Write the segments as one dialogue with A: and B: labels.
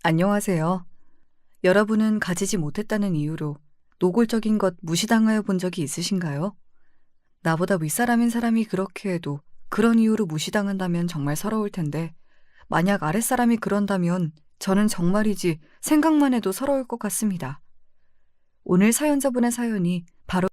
A: 안녕하세요. 여러분은 가지지 못했다는 이유로 노골적인 것 무시당하여 본 적이 있으신가요? 나보다 윗사람인 사람이 그렇게 해도 그런 이유로 무시당한다면 정말 서러울 텐데, 만약 아랫사람이 그런다면 저는 정말이지 생각만 해도 서러울 것 같습니다. 오늘 사연자분의 사연이 바로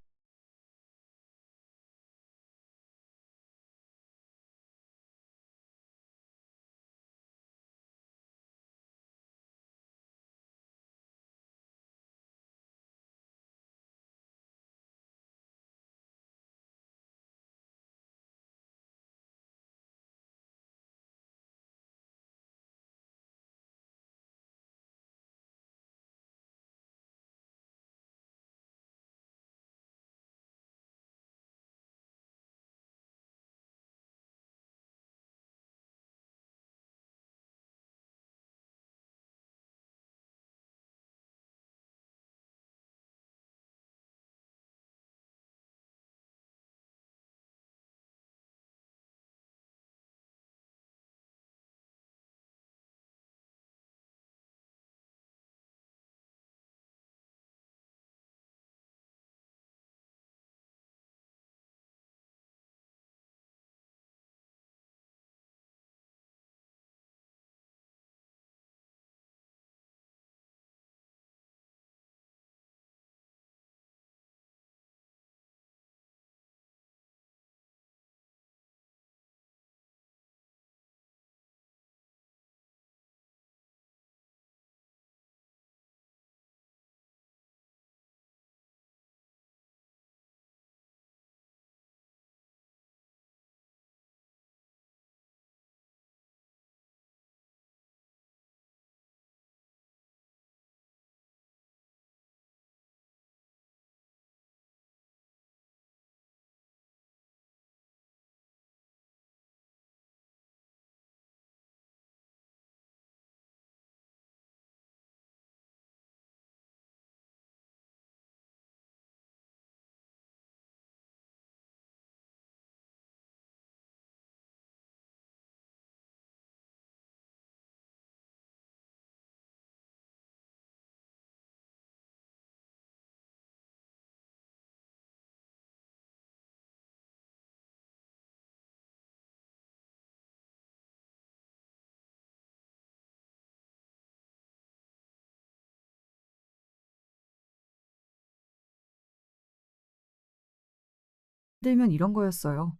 A: 들면 이런 거였어요.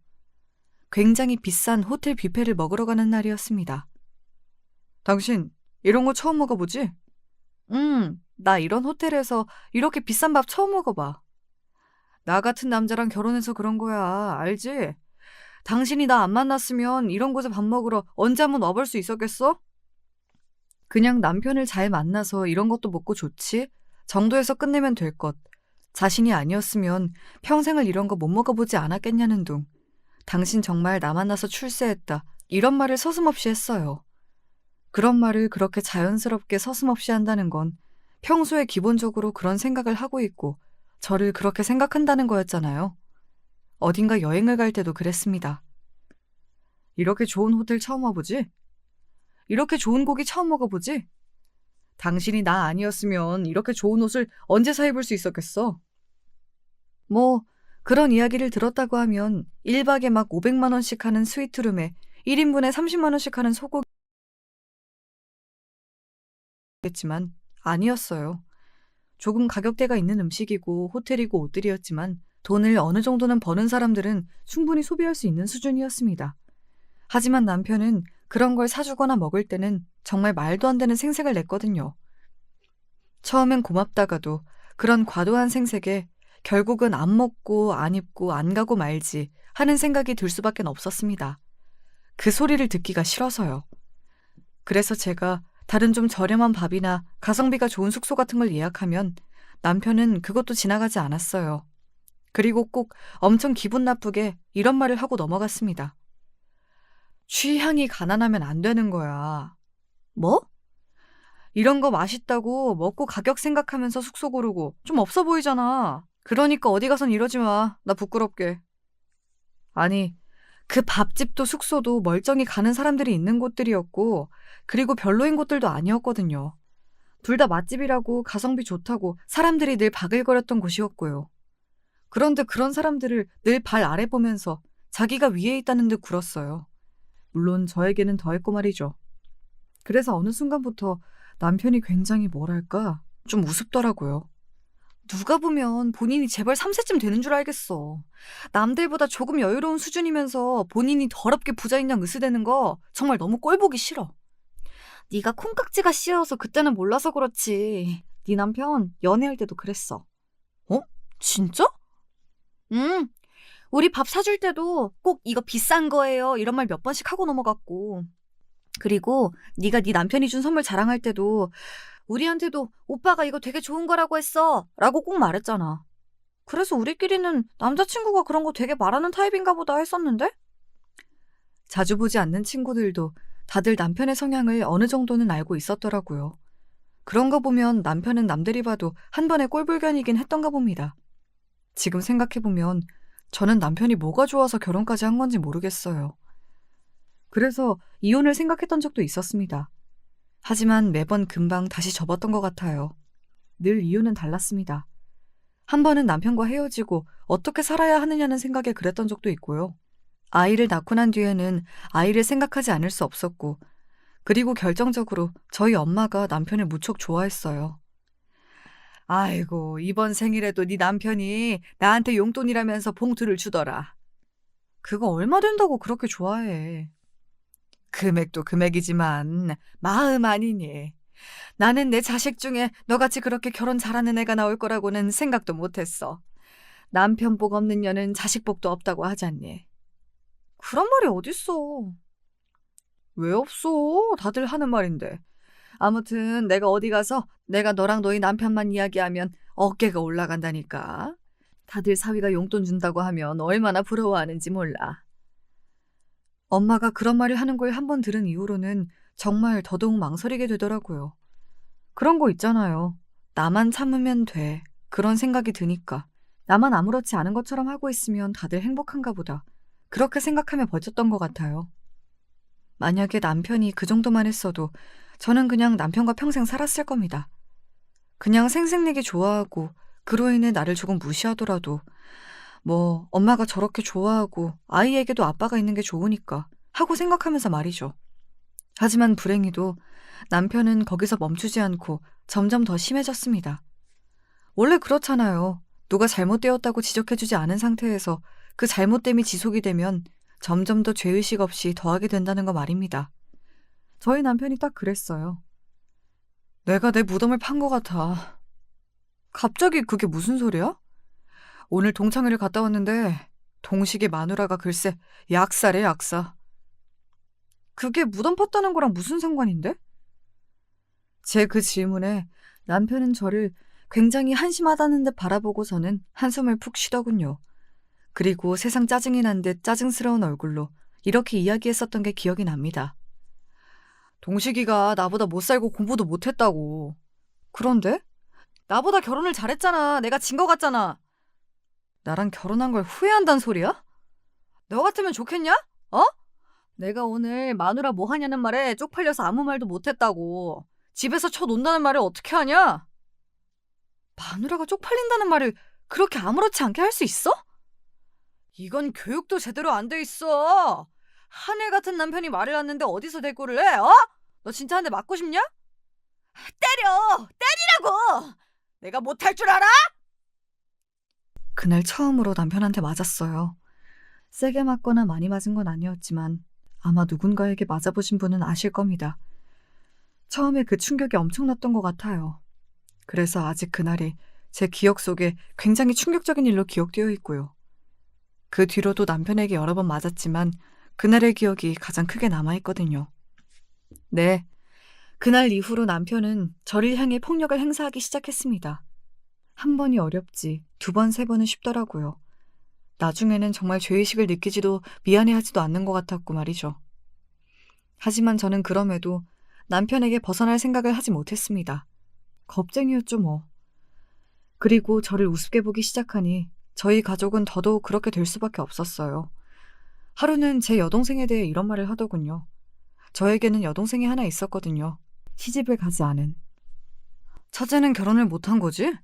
A: 굉장히 비싼 호텔 뷔페를 먹으러 가는 날이었습니다. 당신 이런 거 처음 먹어보지? 나 이런 호텔에서 이렇게 비싼 밥 처음 먹어봐. 나 같은 남자랑 결혼해서 그런 거야. 알지? 당신이 나 안 만났으면 이런 곳에 밥 먹으러 언제 한번 와볼 수 있었겠어? 그냥 남편을 잘 만나서 이런 것도 먹고 좋지? 정도에서 끝내면 될 것. 자신이 아니었으면 평생을 이런 거 못 먹어보지 않았겠냐는 둥. 당신 정말 나 만나서 출세했다. 이런 말을 서슴없이 했어요. 그런 말을 그렇게 자연스럽게 서슴없이 한다는 건 평소에 기본적으로 그런 생각을 하고 있고 저를 그렇게 생각한다는 거였잖아요. 어딘가 여행을 갈 때도 그랬습니다. 이렇게 좋은 호텔 처음 와보지? 이렇게 좋은 고기 처음 먹어보지? 당신이 나 아니었으면 이렇게 좋은 옷을 언제 사 입을 수 있었겠어? 뭐 그런 이야기를 들었다고 하면 1박에 막 500만 원씩 하는 스위트룸에 1인분에 30만 원씩 하는 소고기겠지만 아니었어요. 조금 가격대가 있는 음식이고 호텔이고 옷들이었지만 돈을 어느 정도는 버는 사람들은 충분히 소비할 수 있는 수준이었습니다. 하지만 남편은 그런 걸 사주거나 먹을 때는 정말 말도 안 되는 생색을 냈거든요. 처음엔 고맙다가도 그런 과도한 생색에 결국은 안 먹고 안 입고 안 가고 말지 하는 생각이 들 수밖에 없었습니다. 그 소리를 듣기가 싫어서요. 그래서 제가 다른 좀 저렴한 밥이나 가성비가 좋은 숙소 같은 걸 예약하면 남편은 그것도 지나가지 않았어요. 그리고 꼭 엄청 기분 나쁘게 이런 말을 하고 넘어갔습니다. 취향이 가난하면 안 되는 거야. 뭐? 이런 거 맛있다고 먹고 가격 생각하면서 숙소 고르고 좀 없어 보이잖아. 그러니까 어디 가선 이러지 마. 나 부끄럽게. 아니, 그 밥집도 숙소도 멀쩡히 가는 사람들이 있는 곳들이었고, 그리고 별로인 곳들도 아니었거든요. 둘 다 맛집이라고 가성비 좋다고 사람들이 늘 바글거렸던 곳이었고요. 그런데 그런 사람들을 늘 발 아래 보면서 자기가 위에 있다는 듯 굴었어요. 물론 저에게는 더했고 말이죠. 그래서 어느 순간부터 남편이 굉장히 뭐랄까 좀 우습더라고요. 누가 보면 본인이 재벌 3세쯤 되는 줄 알겠어. 남들보다 조금 여유로운 수준이면서 본인이 더럽게 부자인 양 으스대는 거 정말 너무 꼴보기 싫어. 네가 콩깍지가 씌어서 그때는 몰라서 그렇지. 네 남편 연애할 때도 그랬어. 어? 진짜? 응. 우리 밥 사줄 때도 꼭 이거 비싼 거예요 이런 말 몇 번씩 하고 넘어갔고. 그리고 네가 네 남편이 준 선물 자랑할 때도 우리한테도 오빠가 이거 되게 좋은 거라고 했어 라고 꼭 말했잖아. 그래서 우리끼리는 남자친구가 그런 거 되게 말하는 타입인가 보다 했었는데? 자주 보지 않는 친구들도 다들 남편의 성향을 어느 정도는 알고 있었더라고요. 그런 거 보면 남편은 남들이 봐도 한 번에 꼴불견이긴 했던가 봅니다. 지금 생각해보면 저는 남편이 뭐가 좋아서 결혼까지 한 건지 모르겠어요. 그래서 이혼을 생각했던 적도 있었습니다. 하지만 매번 금방 다시 접었던 것 같아요. 늘 이유는 달랐습니다. 한 번은 남편과 헤어지고 어떻게 살아야 하느냐는 생각에 그랬던 적도 있고요. 아이를 낳고 난 뒤에는 아이를 생각하지 않을 수 없었고, 그리고 결정적으로 저희 엄마가 남편을 무척 좋아했어요. 아이고, 이번 생일에도 네 남편이 나한테 용돈이라면서 봉투를 주더라. 그거 얼마 된다고 그렇게 좋아해. 금액도 금액이지만 마음 아니니. 나는 내 자식 중에 너같이 그렇게 결혼 잘하는 애가 나올 거라고는 생각도 못했어. 남편 복 없는 년은 자식 복도 없다고 하잖니. 그런 말이 어딨어. 왜 없어? 다들 하는 말인데. 아무튼 내가 어디 가서 내가 너랑 너희 남편만 이야기하면 어깨가 올라간다니까. 다들 사위가 용돈 준다고 하면 얼마나 부러워하는지 몰라. 엄마가 그런 말을 하는 걸 한 번 들은 이후로는 정말 더더욱 망설이게 되더라고요. 그런 거 있잖아요. 나만 참으면 돼. 그런 생각이 드니까. 나만 아무렇지 않은 것처럼 하고 있으면 다들 행복한가 보다. 그렇게 생각하며 버텼던 것 같아요. 만약에 남편이 그 정도만 했어도 저는 그냥 남편과 평생 살았을 겁니다. 그냥 생색내기 좋아하고 그로 인해 나를 조금 무시하더라도 뭐 엄마가 저렇게 좋아하고 아이에게도 아빠가 있는 게 좋으니까 하고 생각하면서 말이죠. 하지만 불행히도 남편은 거기서 멈추지 않고 점점 더 심해졌습니다. 원래 그렇잖아요. 누가 잘못되었다고 지적해주지 않은 상태에서 그 잘못됨이 지속이 되면 점점 더 죄의식 없이 더하게 된다는 거 말입니다. 저희 남편이 딱 그랬어요. 내가 내 무덤을 판 것 같아. 갑자기 그게 무슨 소리야? 오늘 동창회를 갔다 왔는데 동식이 마누라가 글쎄 약사래 약사. 그게 무덤 팠다는 거랑 무슨 상관인데? 제 그 질문에 남편은 저를 굉장히 한심하다는 듯 바라보고서는 한숨을 푹 쉬더군요. 그리고 세상 짜증이 난 듯 짜증스러운 얼굴로 이렇게 이야기했었던 게 기억이 납니다. 동식이가 나보다 못 살고 공부도 못했다고. 그런데? 나보다 결혼을 잘했잖아. 내가 진 거 같잖아. 나랑 결혼한 걸 후회한단 소리야? 너 같으면 좋겠냐? 어? 내가 오늘 마누라 뭐 하냐는 말에 쪽팔려서 아무 말도 못했다고. 집에서 쳐논다는 말을 어떻게 하냐? 마누라가 쪽팔린다는 말을 그렇게 아무렇지 않게 할 수 있어? 이건 교육도 제대로 안 돼 있어. 하늘 같은 남편이 말을 했는데 어디서 대꾸를 해? 어? 너 진짜 한 대 맞고 싶냐? 때려! 때리라고! 내가 못할 줄 알아? 그날 처음으로 남편한테 맞았어요. 세게 맞거나 많이 맞은 건 아니었지만 아마 누군가에게 맞아보신 분은 아실 겁니다. 처음에 그 충격이 엄청났던 것 같아요. 그래서 아직 그날이 제 기억 속에 굉장히 충격적인 일로 기억되어 있고요. 그 뒤로도 남편에게 여러 번 맞았지만 그날의 기억이 가장 크게 남아있거든요. 네, 그날 이후로 남편은 저를 향해 폭력을 행사하기 시작했습니다. 한 번이 어렵지 두 번, 세 번은 쉽더라고요. 나중에는 정말 죄의식을 느끼지도 미안해하지도 않는 것 같았고 말이죠. 하지만 저는 그럼에도 남편에게 벗어날 생각을 하지 못했습니다. 겁쟁이였죠 뭐. 그리고 저를 우습게 보기 시작하니 저희 가족은 더더욱 그렇게 될 수밖에 없었어요. 하루는 제 여동생에 대해 이런 말을 하더군요. 저에게는 여동생이 하나 있었거든요. 시집을 가지 않은. 처제는 결혼을 못한 거지?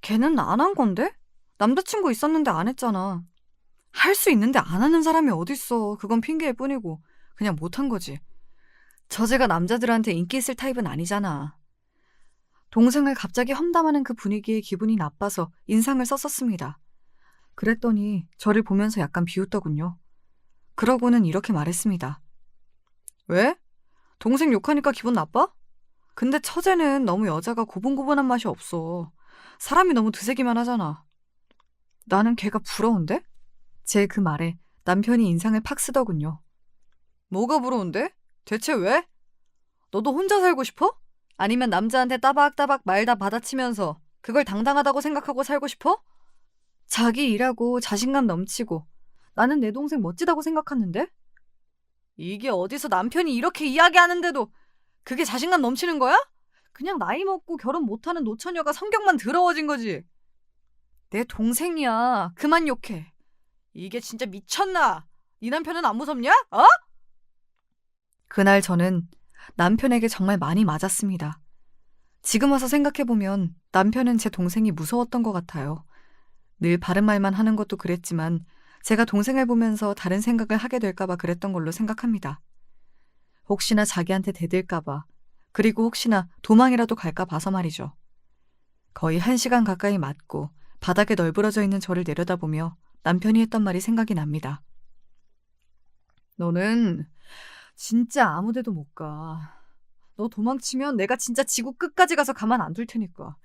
A: 걔는 안 한 건데? 남자친구 있었는데 안 했잖아. 할 수 있는데 안 하는 사람이 어딨어. 그건 핑계일 뿐이고. 그냥 못한 거지. 처제가 남자들한테 인기 있을 타입은 아니잖아. 동생을 갑자기 험담하는 그 분위기에 기분이 나빠서 인상을 썼었습니다. 그랬더니 저를 보면서 약간 비웃더군요. 그러고는 이렇게 말했습니다. 왜? 동생 욕하니까 기분 나빠? 근데 처제는 너무 여자가 고분고분한 맛이 없어. 사람이 너무 드세기만 하잖아. 나는 걔가 부러운데? 제 그 말에 남편이 인상을 팍 쓰더군요. 뭐가 부러운데? 대체 왜? 너도 혼자 살고 싶어? 아니면 남자한테 따박따박 말 다 받아치면서 그걸 당당하다고 생각하고 살고 싶어? 자기 일하고 자신감 넘치고 나는 내 동생 멋지다고 생각하는데? 이게 어디서 남편이 이렇게 이야기하는데도 그게 자신감 넘치는 거야? 그냥 나이 먹고 결혼 못하는 노처녀가 성격만 더러워진 거지. 내 동생이야. 그만 욕해. 이게 진짜 미쳤나? 네 남편은 안 무섭냐? 어? 그날 저는 남편에게 정말 많이 맞았습니다. 지금 와서 생각해보면 남편은 제 동생이 무서웠던 것 같아요. 늘 바른 말만 하는 것도 그랬지만 제가 동생을 보면서 다른 생각을 하게 될까봐 그랬던 걸로 생각합니다. 혹시나 자기한테 대들까봐, 그리고 혹시나 도망이라도 갈까 봐서 말이죠. 거의 1시간 가까이 맞고 바닥에 널브러져 있는 저를 내려다보며 남편이 했던 말이 생각이 납니다. 너는 진짜 아무 데도 못 가. 너 도망치면 내가 진짜 지구 끝까지 가서 가만 안 둘 테니까.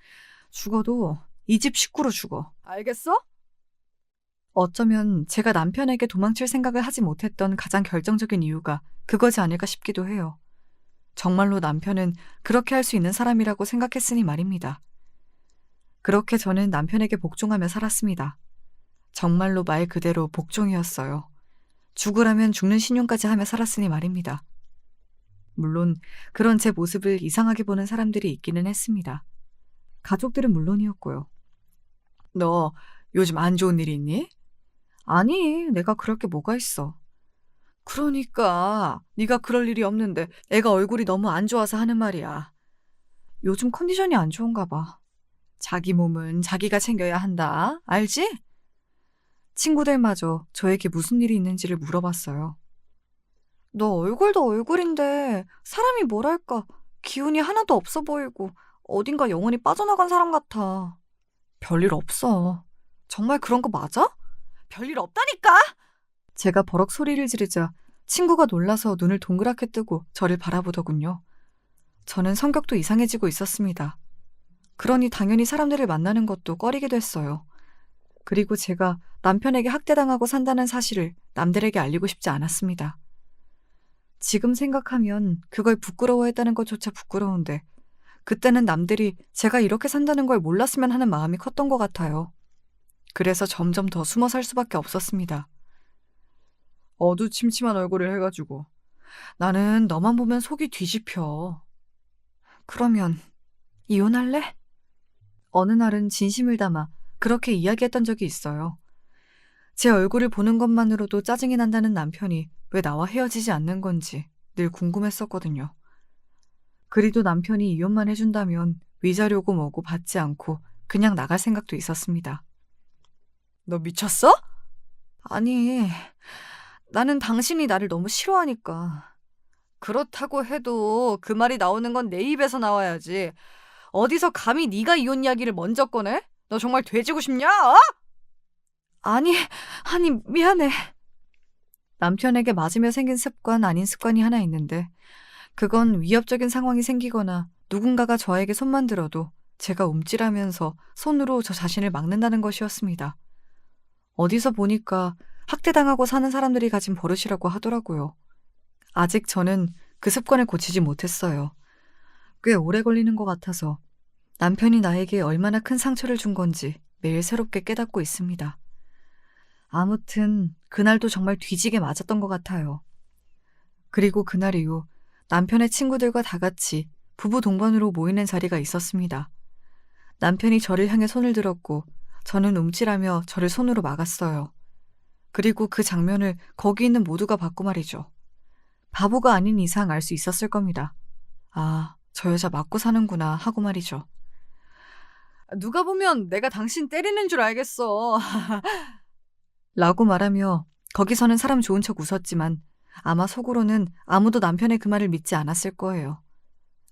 A: 죽어도 이 집 식구로 죽어. 알겠어? 어쩌면 제가 남편에게 도망칠 생각을 하지 못했던 가장 결정적인 이유가 그거지 않을까 싶기도 해요. 정말로 남편은 그렇게 할 수 있는 사람이라고 생각했으니 말입니다. 그렇게 저는 남편에게 복종하며 살았습니다. 정말로 말 그대로 복종이었어요. 죽으라면 죽는 신용까지 하며 살았으니 말입니다. 물론 그런 제 모습을 이상하게 보는 사람들이 있기는 했습니다. 가족들은 물론이었고요. 너 요즘 안 좋은 일 있니? 아니, 내가 그럴 게 뭐가 있어. 그러니까 네가 그럴 일이 없는데 애가 얼굴이 너무 안 좋아서 하는 말이야. 요즘 컨디션이 안 좋은가 봐. 자기 몸은 자기가 챙겨야 한다. 알지? 친구들마저 저에게 무슨 일이 있는지를 물어봤어요. 너 얼굴도 얼굴인데 사람이 뭐랄까 기운이 하나도 없어 보이고 어딘가 영혼이 빠져나간 사람 같아. 별일 없어. 정말 그런 거 맞아? 별일 없다니까? 제가 버럭 소리를 지르자 친구가 놀라서 눈을 동그랗게 뜨고 저를 바라보더군요. 저는 성격도 이상해지고 있었습니다. 그러니 당연히 사람들을 만나는 것도 꺼리게 됐어요. 그리고 제가 남편에게 학대당하고 산다는 사실을 남들에게 알리고 싶지 않았습니다. 지금 생각하면 그걸 부끄러워했다는 것조차 부끄러운데 그때는 남들이 제가 이렇게 산다는 걸 몰랐으면 하는 마음이 컸던 것 같아요. 그래서 점점 더 숨어 살 수밖에 없었습니다. 어두침침한 얼굴을 해가지고 나는 너만 보면 속이 뒤집혀. 그러면 이혼할래? 어느 날은 진심을 담아 그렇게 이야기했던 적이 있어요. 제 얼굴을 보는 것만으로도 짜증이 난다는 남편이 왜 나와 헤어지지 않는 건지 늘 궁금했었거든요. 그리도 남편이 이혼만 해준다면 위자료고 뭐고 받지 않고 그냥 나갈 생각도 있었습니다. 너 미쳤어? 아니, 나는 당신이 나를 너무 싫어하니까. 그렇다고 해도 그 말이 나오는 건 내 입에서 나와야지. 어디서 감히 네가 이혼 이야기를 먼저 꺼내? 너 정말 돼지고 싶냐? 어? 아니, 미안해. 남편에게 맞으며 생긴 습관 아닌 습관이 하나 있는데 그건 위협적인 상황이 생기거나 누군가가 저에게 손만 들어도 제가 움찔하면서 손으로 저 자신을 막는다는 것이었습니다. 어디서 보니까 학대당하고 사는 사람들이 가진 버릇이라고 하더라고요. 아직 저는 그 습관을 고치지 못했어요. 꽤 오래 걸리는 것 같아서 남편이 나에게 얼마나 큰 상처를 준 건지 매일 새롭게 깨닫고 있습니다. 아무튼 그날도 정말 뒤지게 맞았던 것 같아요. 그리고 그날 이후 남편의 친구들과 다 같이 부부 동반으로 모이는 자리가 있었습니다. 남편이 저를 향해 손을 들었고 저는 움찔하며 저를 손으로 막았어요. 그리고 그 장면을 거기 있는 모두가 봤고 말이죠. 바보가 아닌 이상 알 수 있었을 겁니다. 아, 저 여자 맞고 사는구나 하고 말이죠. 누가 보면 내가 당신 때리는 줄 알겠어. 라고 말하며 거기서는 사람 좋은 척 웃었지만 아마 속으로는 아무도 남편의 그 말을 믿지 않았을 거예요.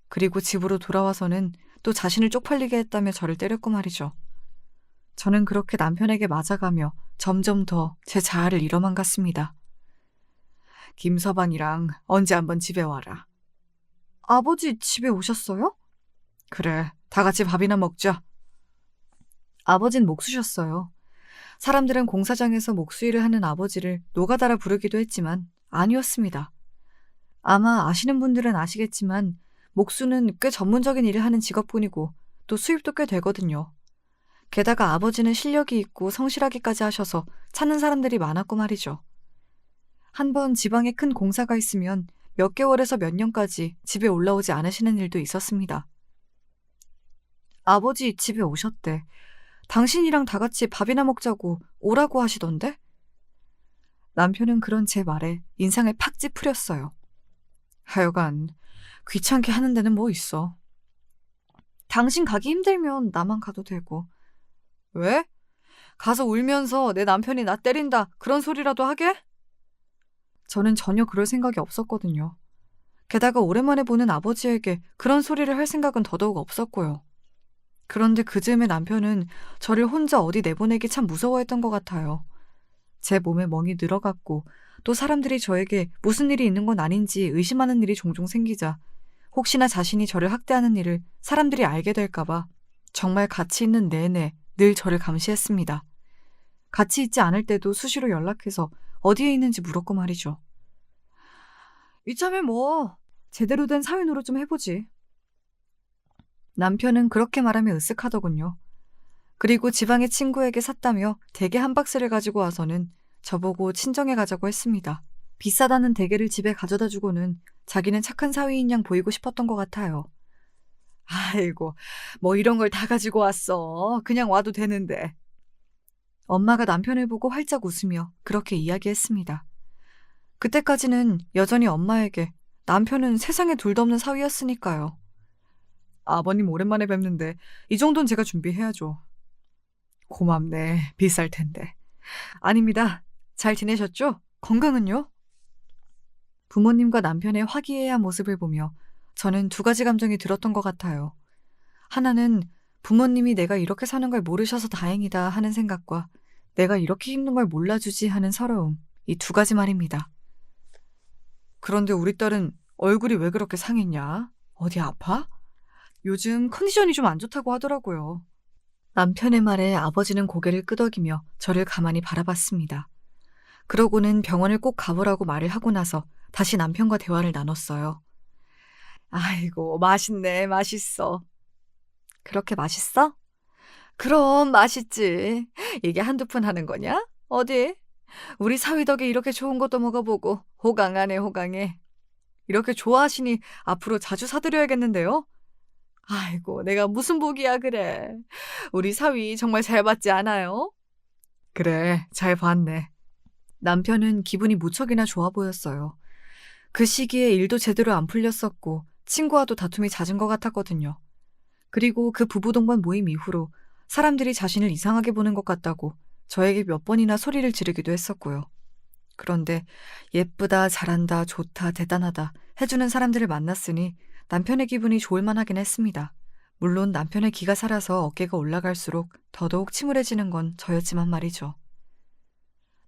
A: 그리고 집으로 돌아와서는 또 자신을 쪽팔리게 했다며 저를 때렸고 말이죠. 저는 그렇게 남편에게 맞아가며 점점 더 제 자아를 잃어만 갔습니다. 김서방이랑 언제 한번 집에 와라. 아버지 집에 오셨어요? 그래, 다 같이 밥이나 먹자. 아버진 목수셨어요. 사람들은 공사장에서 목수일을 하는 아버지를 노가다라 부르기도 했지만 아니었습니다. 아마 아시는 분들은 아시겠지만 목수는 꽤 전문적인 일을 하는 직업군이고 또 수입도 꽤 되거든요. 게다가 아버지는 실력이 있고 성실하기까지 하셔서 찾는 사람들이 많았고 말이죠. 한번 지방에 큰 공사가 있으면 몇 개월에서 몇 년까지 집에 올라오지 않으시는 일도 있었습니다. 아버지 집에 오셨대. 당신이랑 다 같이 밥이나 먹자고 오라고 하시던데? 남편은 그런 제 말에 인상을 팍 찌푸렸어요. 하여간 귀찮게 하는 데는 뭐 있어. 당신 가기 힘들면 나만 가도 되고. 왜? 가서 울면서 내 남편이 나 때린다 그런 소리라도 하게? 저는 전혀 그럴 생각이 없었거든요. 게다가 오랜만에 보는 아버지에게 그런 소리를 할 생각은 더더욱 없었고요. 그런데 그즈음에 남편은 저를 혼자 어디 내보내기 참 무서워했던 것 같아요. 제 몸에 멍이 늘어갔고 또 사람들이 저에게 무슨 일이 있는 건 아닌지 의심하는 일이 종종 생기자 혹시나 자신이 저를 학대하는 일을 사람들이 알게 될까봐 정말 같이 있는 내내 늘 저를 감시했습니다. 같이 있지 않을 때도 수시로 연락해서 어디에 있는지 물었고 말이죠. 이참에 뭐 제대로 된 사회 노릇 좀 해보지. 남편은 그렇게 말하며 으쓱하더군요. 그리고 지방의 친구에게 샀다며 대게 한 박스를 가지고 와서는 저보고 친정에 가자고 했습니다. 비싸다는 대게를 집에 가져다 주고는 자기는 착한 사위인 양 보이고 싶었던 것 같아요. 아이고, 뭐 이런 걸 다 가지고 왔어. 그냥 와도 되는데. 엄마가 남편을 보고 활짝 웃으며 그렇게 이야기했습니다. 그때까지는 여전히 엄마에게 남편은 세상에 둘도 없는 사위였으니까요. 아버님 오랜만에 뵙는데 이 정도는 제가 준비해야죠. 고맙네. 비쌀 텐데. 아닙니다. 잘 지내셨죠? 건강은요? 부모님과 남편의 화기애애한 모습을 보며 저는 두 가지 감정이 들었던 것 같아요. 하나는 부모님이 내가 이렇게 사는 걸 모르셔서 다행이다 하는 생각과 내가 이렇게 힘든 걸 몰라주지 하는 서러움. 이 두 가지 말입니다. 그런데 우리 딸은 얼굴이 왜 그렇게 상했냐? 어디 아파? 요즘 컨디션이 좀 안 좋다고 하더라고요. 남편의 말에 아버지는 고개를 끄덕이며 저를 가만히 바라봤습니다. 그러고는 병원을 꼭 가보라고 말을 하고 나서 다시 남편과 대화를 나눴어요. 아이고, 맛있네, 맛있어. 그렇게 맛있어? 그럼 맛있지. 이게 한두 푼 하는 거냐? 어디? 우리 사위 덕에 이렇게 좋은 것도 먹어보고 호강하네, 호강해. 이렇게 좋아하시니 앞으로 자주 사드려야겠는데요? 아이고, 내가 무슨 복이야, 그래. 우리 사위 정말 잘 봤지 않아요? 그래, 잘 봤네. 남편은 기분이 무척이나 좋아 보였어요. 그 시기에 일도 제대로 안 풀렸었고 친구와도 다툼이 잦은 것 같았거든요. 그리고 그 부부동반 모임 이후로 사람들이 자신을 이상하게 보는 것 같다고 저에게 몇 번이나 소리를 지르기도 했었고요. 그런데 예쁘다, 잘한다, 좋다, 대단하다 해주는 사람들을 만났으니 남편의 기분이 좋을 만하긴 했습니다. 물론 남편의 기가 살아서 어깨가 올라갈수록 더더욱 침울해지는 건 저였지만 말이죠.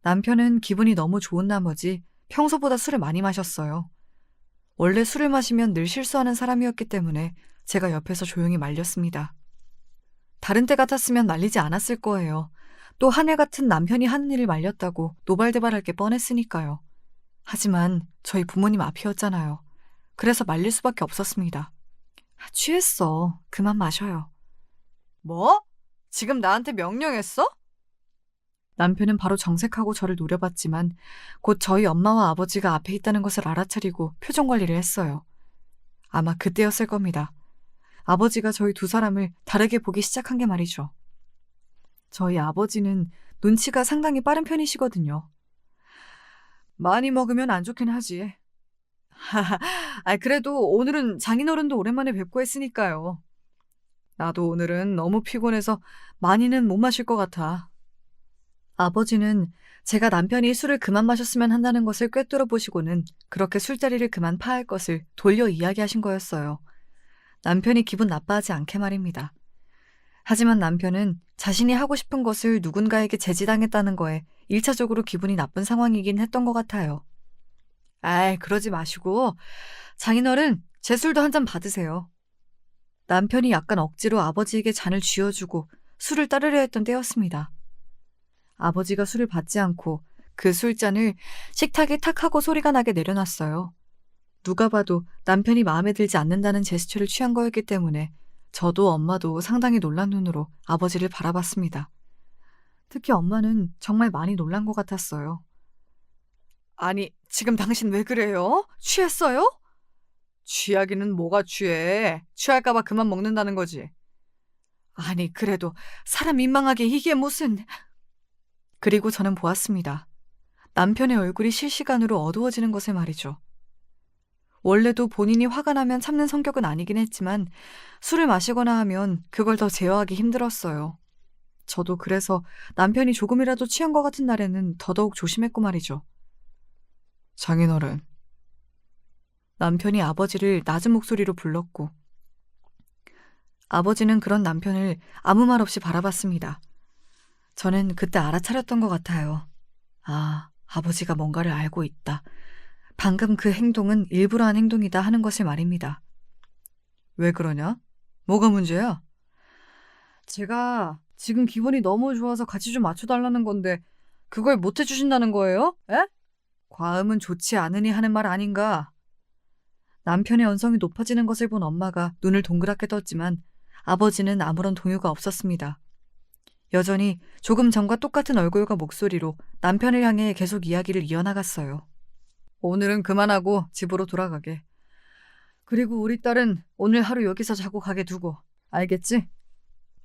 A: 남편은 기분이 너무 좋은 나머지 평소보다 술을 많이 마셨어요. 원래 술을 마시면 늘 실수하는 사람이었기 때문에 제가 옆에서 조용히 말렸습니다. 다른 때 같았으면 말리지 않았을 거예요. 또 한 해 같은 남편이 하는 일을 말렸다고 노발대발할 게 뻔했으니까요. 하지만 저희 부모님 앞이었잖아요. 그래서 말릴 수밖에 없었습니다. 취했어. 그만 마셔요. 뭐? 지금 나한테 명령했어? 남편은 바로 정색하고 저를 노려봤지만 곧 저희 엄마와 아버지가 앞에 있다는 것을 알아차리고 표정 관리를 했어요. 아마 그때였을 겁니다. 아버지가 저희 두 사람을 다르게 보기 시작한 게 말이죠. 저희 아버지는 눈치가 상당히 빠른 편이시거든요. 많이 먹으면 안 좋긴 하지. 그래도 오늘은 장인어른도 오랜만에 뵙고 했으니까요. 나도 오늘은 너무 피곤해서 많이는 못 마실 것 같아. 아버지는 제가 남편이 술을 그만 마셨으면 한다는 것을 꿰뚫어 보시고는 그렇게 술자리를 그만 파할 것을 돌려 이야기하신 거였어요. 남편이 기분 나빠하지 않게 말입니다. 하지만 남편은 자신이 하고 싶은 것을 누군가에게 제지당했다는 거에 1차적으로 기분이 나쁜 상황이긴 했던 것 같아요. 아이, 그러지 마시고 장인어른, 제 술도 한 잔 받으세요. 남편이 약간 억지로 아버지에게 잔을 쥐어주고 술을 따르려 했던 때였습니다. 아버지가 술을 받지 않고 그 술잔을 식탁에 탁 하고 소리가 나게 내려놨어요. 누가 봐도 남편이 마음에 들지 않는다는 제스처를 취한 거였기 때문에 저도 엄마도 상당히 놀란 눈으로 아버지를 바라봤습니다. 특히 엄마는 정말 많이 놀란 것 같았어요. 아니, 지금 당신 왜 그래요? 취했어요? 취하기는 뭐가 취해? 취할까봐 그만 먹는다는 거지. 아니, 그래도 사람 민망하게 이게 무슨... 그리고 저는 보았습니다. 남편의 얼굴이 실시간으로 어두워지는 것을 말이죠. 원래도 본인이 화가 나면 참는 성격은 아니긴 했지만 술을 마시거나 하면 그걸 더 제어하기 힘들었어요. 저도 그래서 남편이 조금이라도 취한 것 같은 날에는 더더욱 조심했고 말이죠. 장인어른. 남편이 아버지를 낮은 목소리로 불렀고 아버지는 그런 남편을 아무 말 없이 바라봤습니다. 저는 그때 알아차렸던 것 같아요. 아, 아버지가 뭔가를 알고 있다. 방금 그 행동은 일부러 한 행동이다 하는 것을 말입니다. 왜 그러냐? 뭐가 문제야? 제가 지금 기분이 너무 좋아서 같이 좀 맞춰달라는 건데 그걸 못 해주신다는 거예요? 에? 과음은 좋지 않으니 하는 말 아닌가? 남편의 언성이 높아지는 것을 본 엄마가 눈을 동그랗게 떴지만 아버지는 아무런 동요가 없었습니다. 여전히 조금 전과 똑같은 얼굴과 목소리로 남편을 향해 계속 이야기를 이어나갔어요. 오늘은 그만하고 집으로 돌아가게. 그리고 우리 딸은 오늘 하루 여기서 자고 가게 두고. 알겠지?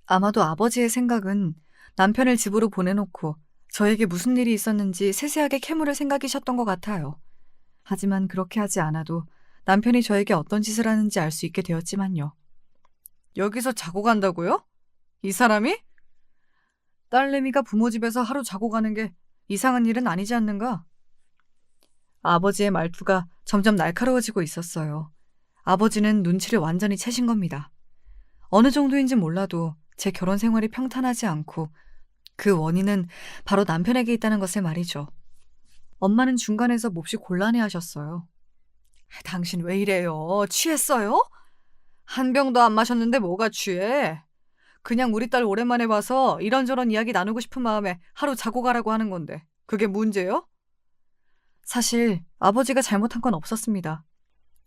A: 아마도 아버지의 생각은 남편을 집으로 보내놓고 저에게 무슨 일이 있었는지 세세하게 캐물을 생각이셨던 것 같아요. 하지만 그렇게 하지 않아도 남편이 저에게 어떤 짓을 하는지 알 수 있게 되었지만요. 여기서 자고 간다고요? 이 사람이? 딸내미가 부모 집에서 하루 자고 가는 게 이상한 일은 아니지 않는가? 아버지의 말투가 점점 날카로워지고 있었어요. 아버지는 눈치를 완전히 채신 겁니다. 어느 정도인지 몰라도 제 결혼 생활이 평탄하지 않고 그 원인은 바로 남편에게 있다는 것을 말이죠. 엄마는 중간에서 몹시 곤란해하셨어요. 당신 왜 이래요? 취했어요? 한 병도 안 마셨는데 뭐가 취해? 그냥 우리 딸 오랜만에 봐서 이런저런 이야기 나누고 싶은 마음에 하루 자고 가라고 하는 건데 그게 문제요? 사실 아버지가 잘못한 건 없었습니다.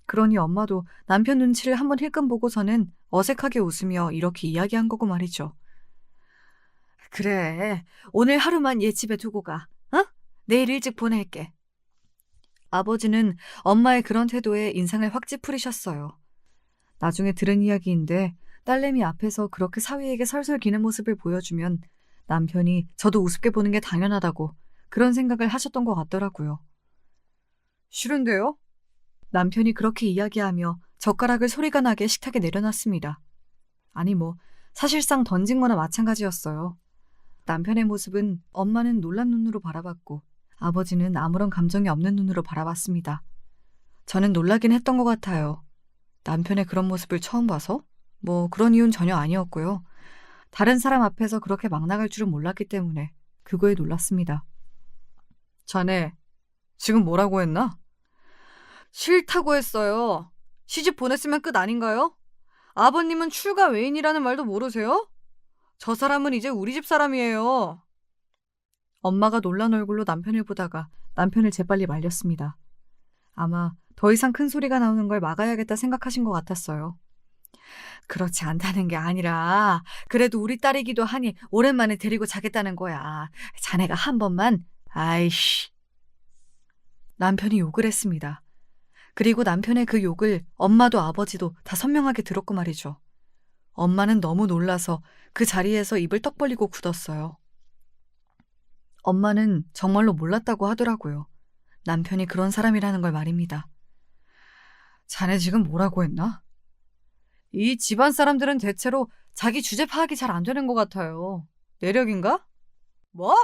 A: 그러니 엄마도 남편 눈치를 한번 힐끔 보고서는 어색하게 웃으며 이렇게 이야기한 거고 말이죠. 그래, 오늘 하루만 얘 집에 두고 가. 어? 내일 일찍 보낼게. 아버지는 엄마의 그런 태도에 인상을 확 찌푸리셨어요. 나중에 들은 이야기인데 딸내미 앞에서 그렇게 사위에게 설설 기는 모습을 보여주면 남편이 저도 우습게 보는 게 당연하다고 그런 생각을 하셨던 것 같더라고요. 싫은데요? 남편이 그렇게 이야기하며 젓가락을 소리가 나게 식탁에 내려놨습니다. 아니 사실상 던진 거나 마찬가지였어요. 남편의 모습은 엄마는 놀란 눈으로 바라봤고 아버지는 아무런 감정이 없는 눈으로 바라봤습니다. 저는 놀라긴 했던 것 같아요. 남편의 그런 모습을 처음 봐서? 그런 이유는 전혀 아니었고요. 다른 사람 앞에서 그렇게 막 나갈 줄은 몰랐기 때문에 그거에 놀랐습니다. 자네, 지금 뭐라고 했나? 싫다고 했어요. 시집 보냈으면 끝 아닌가요? 아버님은 출가 외인이라는 말도 모르세요? 저 사람은 이제 우리 집 사람이에요. 엄마가 놀란 얼굴로 남편을 보다가 남편을 재빨리 말렸습니다. 아마 더 이상 큰 소리가 나오는 걸 막아야겠다 생각하신 것 같았어요. 그렇지 않다는 게 아니라 그래도 우리 딸이기도 하니 오랜만에 데리고 자겠다는 거야. 자네가 한 번만... 아이씨. 남편이 욕을 했습니다. 그리고 남편의 그 욕을 엄마도 아버지도 다 선명하게 들었고 말이죠. 엄마는 너무 놀라서 그 자리에서 입을 떡 벌리고 굳었어요. 엄마는 정말로 몰랐다고 하더라고요. 남편이 그런 사람이라는 걸 말입니다. 자네 지금 뭐라고 했나? 이 집안 사람들은 대체로 자기 주제 파악이 잘 안 되는 것 같아요. 내력인가? 뭐?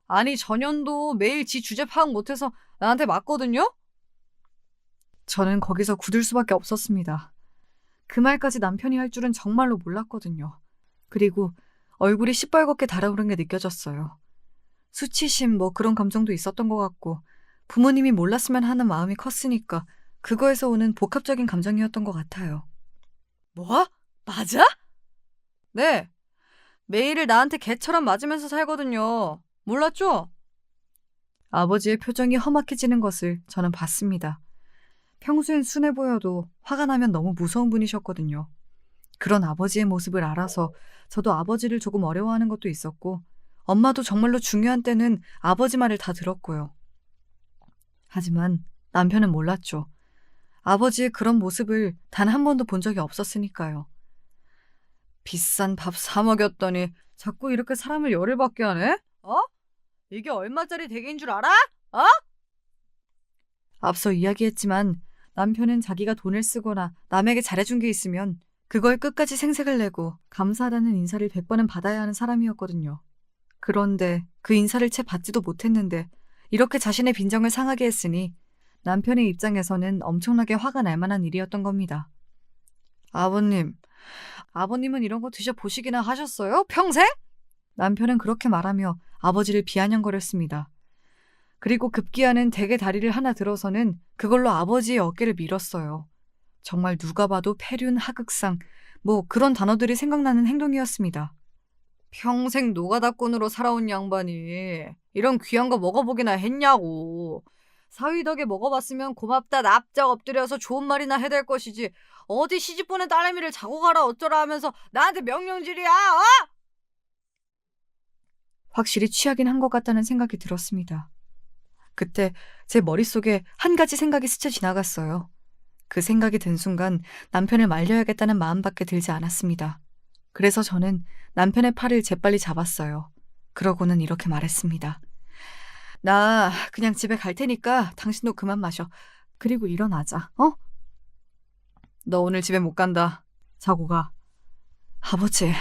A: 아니, 전현도 매일 지 주제 파악 못해서 나한테 맞거든요? 저는 거기서 굳을 수밖에 없었습니다. 그 말까지 남편이 할 줄은 정말로 몰랐거든요. 그리고 얼굴이 시뻘겋게 달아오른 게 느껴졌어요. 수치심 그런 감정도 있었던 것 같고 부모님이 몰랐으면 하는 마음이 컸으니까 그거에서 오는 복합적인 감정이었던 것 같아요. 뭐? 맞아? 네. 매일을 나한테 개처럼 맞으면서 살거든요. 몰랐죠? 아버지의 표정이 험악해지는 것을 저는 봤습니다. 평소엔 순해 보여도 화가 나면 너무 무서운 분이셨거든요. 그런 아버지의 모습을 알아서 저도 아버지를 조금 어려워하는 것도 있었고 엄마도 정말로 중요한 때는 아버지 말을 다 들었고요. 하지만 남편은 몰랐죠. 아버지의 그런 모습을 단 한 번도 본 적이 없었으니까요. 비싼 밥 사 먹였더니 자꾸 이렇게 사람을 열을 받게 하네? 이게 얼마짜리 댁인 줄 알아? 앞서 이야기했지만 남편은 자기가 돈을 쓰거나 남에게 잘해준 게 있으면 그걸 끝까지 생색을 내고 감사하다는 인사를 100번은 받아야 하는 사람이었거든요. 그런데 그 인사를 채 받지도 못했는데 이렇게 자신의 빈정을 상하게 했으니 남편의 입장에서는 엄청나게 화가 날 만한 일이었던 겁니다. 아버님은 이런 거 드셔보시기나 하셨어요? 평생? 남편은 그렇게 말하며 아버지를 비아냥거렸습니다. 그리고 급기야는 댁의 다리를 하나 들어서는 그걸로 아버지의 어깨를 밀었어요. 정말 누가 봐도 폐륜, 하극상, 그런 단어들이 생각나는 행동이었습니다. 평생 노가다꾼으로 살아온 양반이 이런 귀한 거 먹어보기나 했냐고. 사위 덕에 먹어봤으면 고맙다 납작 엎드려서 좋은 말이나 해댈 것이지 어디 시집보낸 딸내미를 자고 가라 어쩌라 하면서 나한테 명령질이야. 확실히 취하긴 한 것 같다는 생각이 들었습니다. 그때 제 머릿속에 한 가지 생각이 스쳐 지나갔어요. 그 생각이 든 순간 남편을 말려야겠다는 마음밖에 들지 않았습니다. 그래서 저는 남편의 팔을 재빨리 잡았어요. 그러고는 이렇게 말했습니다. 나 그냥 집에 갈 테니까 당신도 그만 마셔. 그리고 일어나자. 너 오늘 집에 못 간다. 자고 가. 아버지.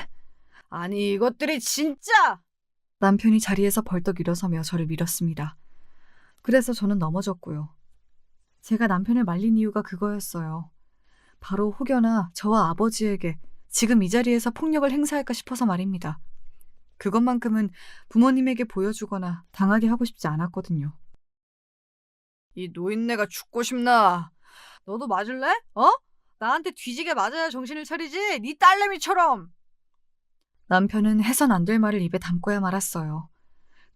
A: 아니 이것들이 진짜! 남편이 자리에서 벌떡 일어서며 저를 밀었습니다. 그래서 저는 넘어졌고요. 제가 남편을 말린 이유가 그거였어요. 바로 혹여나 저와 아버지에게 지금 이 자리에서 폭력을 행사할까 싶어서 말입니다. 그것만큼은 부모님에게 보여주거나 당하게 하고 싶지 않았거든요. 이 노인네가 죽고 싶나? 너도 맞을래? 나한테 뒤지게 맞아야 정신을 차리지? 네 딸내미처럼! 남편은 해선 안 될 말을 입에 담고야 말았어요.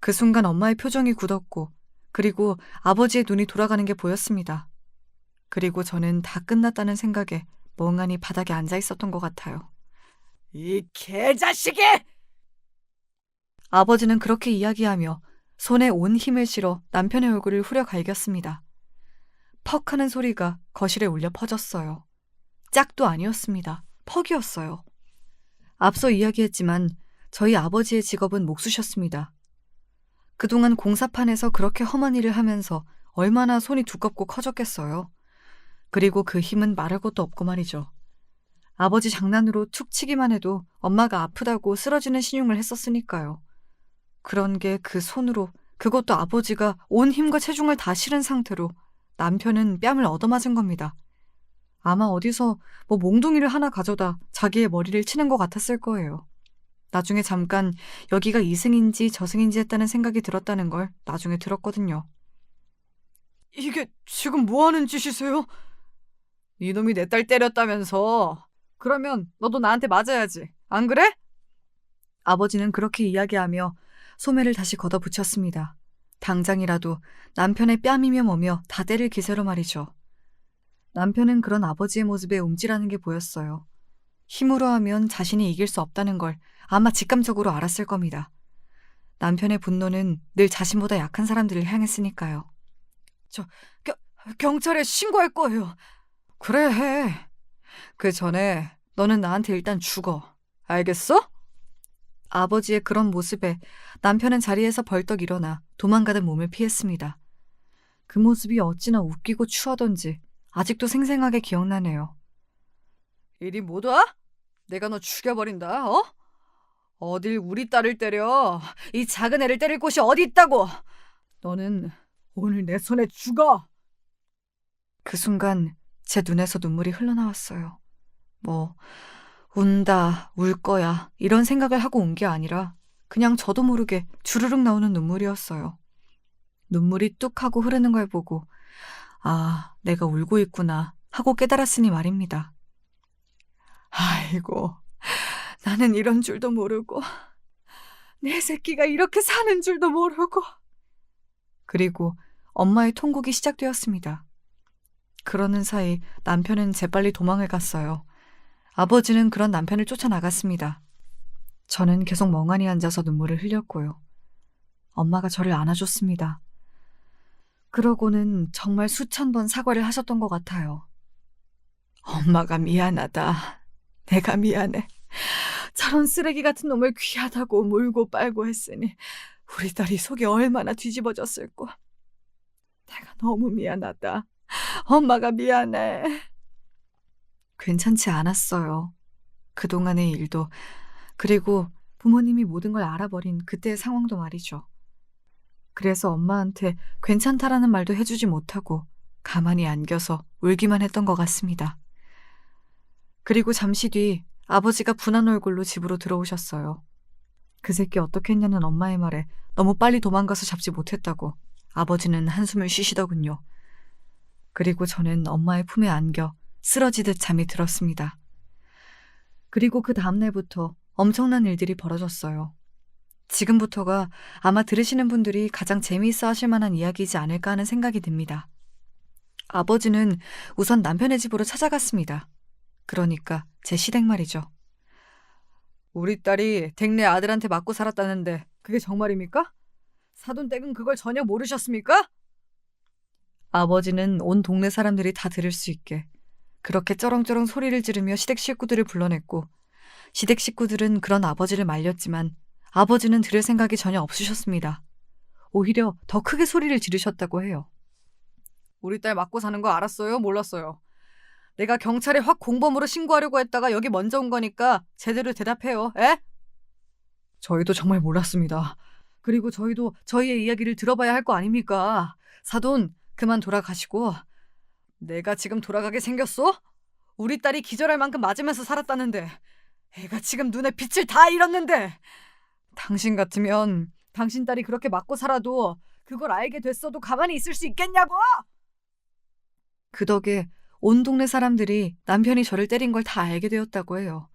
A: 그 순간 엄마의 표정이 굳었고 그리고 아버지의 눈이 돌아가는 게 보였습니다. 그리고 저는 다 끝났다는 생각에 멍하니 바닥에 앉아 있었던 것 같아요. 이 개자식이! 아버지는 그렇게 이야기하며 손에 온 힘을 실어 남편의 얼굴을 후려 갈겼습니다. 퍽 하는 소리가 거실에 울려 퍼졌어요. 짝도 아니었습니다. 퍽이었어요. 앞서 이야기했지만 저희 아버지의 직업은 목수셨습니다. 그동안 공사판에서 그렇게 험한 일을 하면서 얼마나 손이 두껍고 커졌겠어요. 그리고 그 힘은 말할 것도 없고 말이죠. 아버지 장난으로 툭 치기만 해도 엄마가 아프다고 쓰러지는 신용을 했었으니까요. 그런 게 그 손으로, 그것도 아버지가 온 힘과 체중을 다 실은 상태로 남편은 뺨을 얻어맞은 겁니다. 아마 어디서 몽둥이를 하나 가져다 자기의 머리를 치는 것 같았을 거예요. 나중에 잠깐 여기가 이승인지 저승인지 했다는 생각이 들었다는 걸 나중에 들었거든요. 이게 지금 뭐 하는 짓이세요? 이놈이 내 딸 때렸다면서. 그러면 너도 나한테 맞아야지. 안 그래? 아버지는 그렇게 이야기하며 소매를 다시 걷어붙였습니다. 당장이라도 남편의 뺨이며 뭐며 다 때릴 기세로 말이죠. 남편은 그런 아버지의 모습에 움찔하는 게 보였어요. 힘으로 하면 자신이 이길 수 없다는 걸 아마 직감적으로 알았을 겁니다. 남편의 분노는 늘 자신보다 약한 사람들을 향했으니까요. 경찰에 신고할 거예요. 그래 해. 그 전에 너는 나한테 일단 죽어. 알겠어? 아버지의 그런 모습에 남편은 자리에서 벌떡 일어나 도망가던 몸을 피했습니다. 그 모습이 어찌나 웃기고 추하던지 아직도 생생하게 기억나네요. 이리 못 와? 내가 너 죽여버린다, 어? 어딜 우리 딸을 때려. 이 작은 애를 때릴 곳이 어디 있다고. 너는 오늘 내 손에 죽어. 그 순간 제 눈에서 눈물이 흘러나왔어요. 뭐 운다, 울 거야 이런 생각을 하고 온 게 아니라 그냥 저도 모르게 주르륵 나오는 눈물이었어요. 눈물이 뚝 하고 흐르는 걸 보고 아, 내가 울고 있구나 하고 깨달았으니 말입니다. 아이고, 나는 이런 줄도 모르고 내 새끼가 이렇게 사는 줄도 모르고. 그리고 엄마의 통곡이 시작되었습니다. 그러는 사이 남편은 재빨리 도망을 갔어요. 아버지는 그런 남편을 쫓아나갔습니다. 저는 계속 멍하니 앉아서 눈물을 흘렸고요. 엄마가 저를 안아줬습니다. 그러고는 정말 수천 번 사과를 하셨던 것 같아요. 엄마가 미안하다. 내가 미안해. 저런 쓰레기 같은 놈을 귀하다고 물고 빨고 했으니 우리 딸이 속이 얼마나 뒤집어졌을꼬. 내가 너무 미안하다. 엄마가 미안해. 괜찮지 않았어요. 그동안의 일도, 그리고 부모님이 모든 걸 알아버린 그때의 상황도 말이죠. 그래서 엄마한테 괜찮다라는 말도 해주지 못하고 가만히 안겨서 울기만 했던 것 같습니다. 그리고 잠시 뒤 아버지가 분한 얼굴로 집으로 들어오셨어요. 그 새끼 어떻게 했냐는 엄마의 말에 너무 빨리 도망가서 잡지 못했다고 아버지는 한숨을 쉬시더군요. 그리고 저는 엄마의 품에 안겨 쓰러지듯 잠이 들었습니다. 그리고 그 다음날부터 엄청난 일들이 벌어졌어요. 지금부터가 아마 들으시는 분들이 가장 재미있어 하실 만한 이야기이지 않을까 하는 생각이 듭니다. 아버지는 우선 남편의 집으로 찾아갔습니다. 그러니까 제 시댁 말이죠. 우리 딸이 댁내 아들한테 맞고 살았다는데 그게 정말입니까? 사돈댁은 그걸 전혀 모르셨습니까? 아버지는 온 동네 사람들이 다 들을 수 있게 그렇게 쩌렁쩌렁 소리를 지르며 시댁 식구들을 불러냈고 시댁 식구들은 그런 아버지를 말렸지만 아버지는 들을 생각이 전혀 없으셨습니다. 오히려 더 크게 소리를 지르셨다고 해요. 우리 딸 맞고 사는 거 알았어요? 몰랐어요? 내가 경찰에 확 공범으로 신고하려고 했다가 여기 먼저 온 거니까 제대로 대답해요. 에? 저희도 정말 몰랐습니다. 그리고 저희도 저희의 이야기를 들어봐야 할 거 아닙니까? 사돈, 그만 돌아가시고. 내가 지금 돌아가게 생겼어? 우리 딸이 기절할 만큼 맞으면서 살았다는데 애가 지금 눈에 빛을 다 잃었는데 당신 같으면 당신 딸이 그렇게 맞고 살아도 그걸 알게 됐어도 가만히 있을 수 있겠냐고! 그 덕에 온 동네 사람들이 남편이 저를 때린 걸 다 알게 되었다고 해요.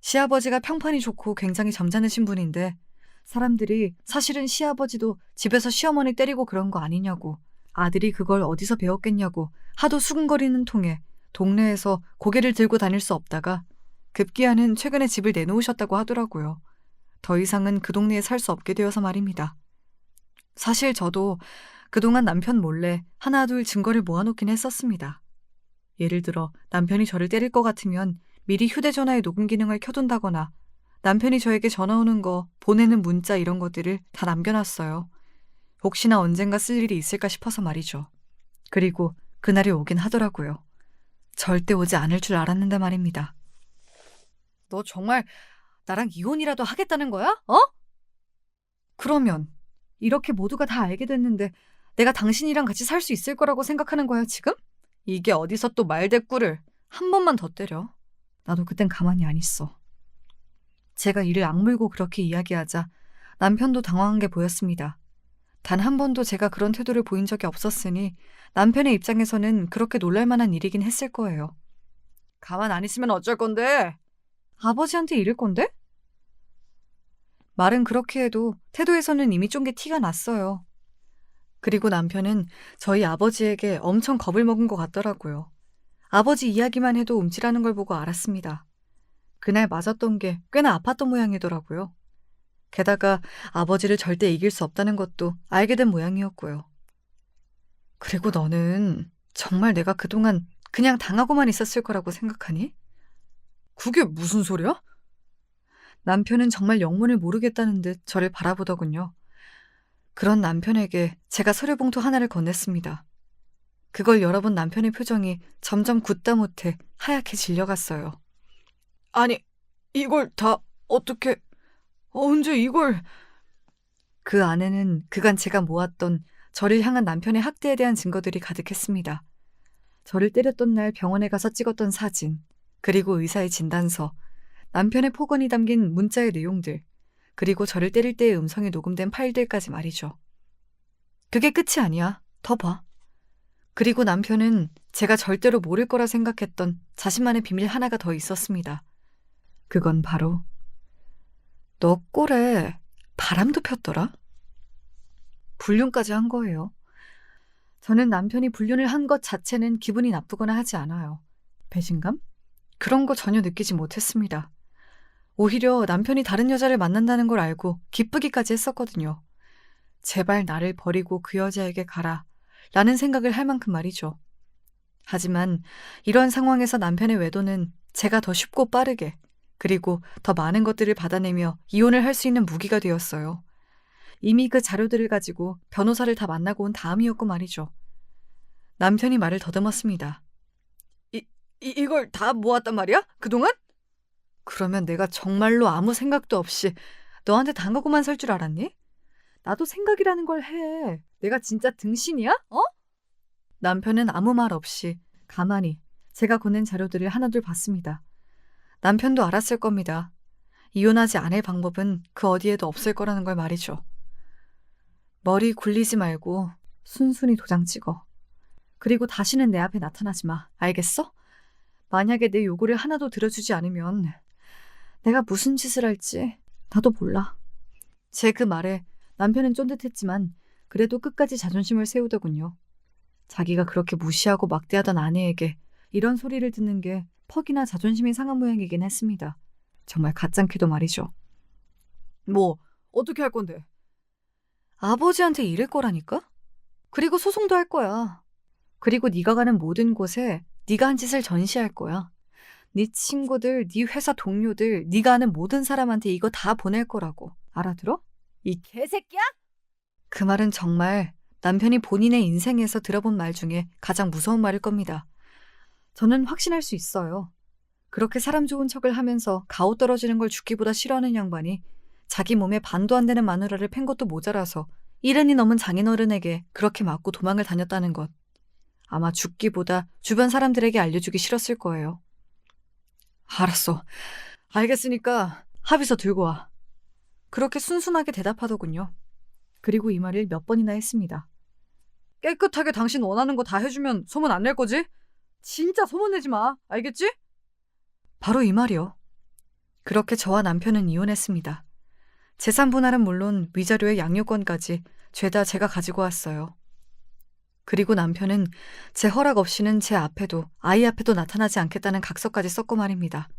A: 시아버지가 평판이 좋고 굉장히 점잖으신 분인데 사람들이 사실은 시아버지도 집에서 시어머니 때리고 그런 거 아니냐고, 아들이 그걸 어디서 배웠겠냐고 하도 수근거리는 통에 동네에서 고개를 들고 다닐 수 없다가 급기야는 최근에 집을 내놓으셨다고 하더라고요. 더 이상은 그 동네에 살 수 없게 되어서 말입니다. 사실 저도 그동안 남편 몰래 하나 둘 증거를 모아놓긴 했었습니다. 예를 들어 남편이 저를 때릴 것 같으면 미리 휴대전화의 녹음 기능을 켜둔다거나 남편이 저에게 전화 오는 거, 보내는 문자 이런 것들을 다 남겨놨어요. 혹시나 언젠가 쓸 일이 있을까 싶어서 말이죠. 그리고 그날이 오긴 하더라고요. 절대 오지 않을 줄 알았는데 말입니다. 너 정말 나랑 이혼이라도 하겠다는 거야? 어? 그러면 이렇게 모두가 다 알게 됐는데 내가 당신이랑 같이 살 수 있을 거라고 생각하는 거야 지금? 이게 어디서 또 말대꾸를 한 번만 더 때려. 나도 그땐 가만히 안 있어. 제가 이를 악물고 그렇게 이야기하자 남편도 당황한 게 보였습니다. 단 한 번도 제가 그런 태도를 보인 적이 없었으니 남편의 입장에서는 그렇게 놀랄 만한 일이긴 했을 거예요. 가만 안 있으면 어쩔 건데? 아버지한테 이럴 건데? 말은 그렇게 해도 태도에서는 이미 좀 게 티가 났어요. 그리고 남편은 저희 아버지에게 엄청 겁을 먹은 것 같더라고요. 아버지 이야기만 해도 움찔하는 걸 보고 알았습니다. 그날 맞았던 게 꽤나 아팠던 모양이더라고요. 게다가 아버지를 절대 이길 수 없다는 것도 알게 된 모양이었고요. 그리고 너는 정말 내가 그동안 그냥 당하고만 있었을 거라고 생각하니? 그게 무슨 소리야? 남편은 정말 영문을 모르겠다는 듯 저를 바라보더군요. 그런 남편에게 제가 서류 봉투 하나를 건넸습니다. 그걸 열어본 남편의 표정이 점점 굳다 못해 하얗게 질려갔어요. 아니, 이걸 다 어떻게, 언제 이걸. 그 안에는 그간 제가 모았던 저를 향한 남편의 학대에 대한 증거들이 가득했습니다. 저를 때렸던 날 병원에 가서 찍었던 사진, 그리고 의사의 진단서, 남편의 폭언이 담긴 문자의 내용들, 그리고 저를 때릴 때의 음성이 녹음된 파일들까지 말이죠. 그게 끝이 아니야. 더 봐. 그리고 남편은 제가 절대로 모를 거라 생각했던 자신만의 비밀 하나가 더 있었습니다. 그건 바로 너 꼴에 바람도 폈더라? 불륜까지 한 거예요. 저는 남편이 불륜을 한 것 자체는 기분이 나쁘거나 하지 않아요. 배신감? 그런 거 전혀 느끼지 못했습니다. 오히려 남편이 다른 여자를 만난다는 걸 알고 기쁘기까지 했었거든요. 제발 나를 버리고 그 여자에게 가라 라는 생각을 할 만큼 말이죠. 하지만 이런 상황에서 남편의 외도는 제가 더 쉽고 빠르게, 그리고 더 많은 것들을 받아내며 이혼을 할 수 있는 무기가 되었어요. 이미 그 자료들을 가지고 변호사를 다 만나고 온 다음이었고 말이죠. 남편이 말을 더듬었습니다. 이걸 다 모았단 말이야? 그동안? 그러면 내가 정말로 아무 생각도 없이 너한테 당하고만 살 줄 알았니? 나도 생각이라는 걸 해. 내가 진짜 등신이야? 어? 남편은 아무 말 없이 가만히 제가 보낸 자료들을 하나둘 봤습니다. 남편도 알았을 겁니다. 이혼하지 않을 방법은 그 어디에도 없을 거라는 걸 말이죠. 머리 굴리지 말고 순순히 도장 찍어. 그리고 다시는 내 앞에 나타나지 마. 알겠어? 만약에 내 요구를 하나도 들어주지 않으면 내가 무슨 짓을 할지 나도 몰라. 제 그 말에 남편은 쫀득했지만 그래도 끝까지 자존심을 세우더군요. 자기가 그렇게 무시하고 막대하던 아내에게 이런 소리를 듣는 게 퍽이나 자존심이 상한 모양이긴 했습니다. 정말 가짱키도 말이죠. 뭐 어떻게 할 건데? 아버지한테 이를 거라니까? 그리고 소송도 할 거야. 그리고 네가 가는 모든 곳에 네가 한 짓을 전시할 거야. 네 친구들, 네 회사 동료들, 네가 아는 모든 사람한테 이거 다 보낼 거라고. 알아들어? 이 개새끼야? 그 말은 정말 남편이 본인의 인생에서 들어본 말 중에 가장 무서운 말일 겁니다. 저는 확신할 수 있어요. 그렇게 사람 좋은 척을 하면서 가오 떨어지는 걸 죽기보다 싫어하는 양반이 자기 몸에 반도 안 되는 마누라를 팬 것도 모자라서 70이 넘은 장인어른에게 그렇게 맞고 도망을 다녔다는 것. 아마 죽기보다 주변 사람들에게 알려주기 싫었을 거예요. 알았어. 알겠으니까 합의서 들고 와. 그렇게 순순하게 대답하더군요. 그리고 이 말을 몇 번이나 했습니다. 깨끗하게 당신 원하는 거 다 해주면 소문 안 낼 거지? 진짜 소문 내지 마. 알겠지? 바로 이 말이요. 그렇게 저와 남편은 이혼했습니다. 재산 분할은 물론 위자료의 양육권까지 죄다 제가 가지고 왔어요. 그리고 남편은 제 허락 없이는 제 앞에도 아이 앞에도 나타나지 않겠다는 각서까지 썼고 말입니다.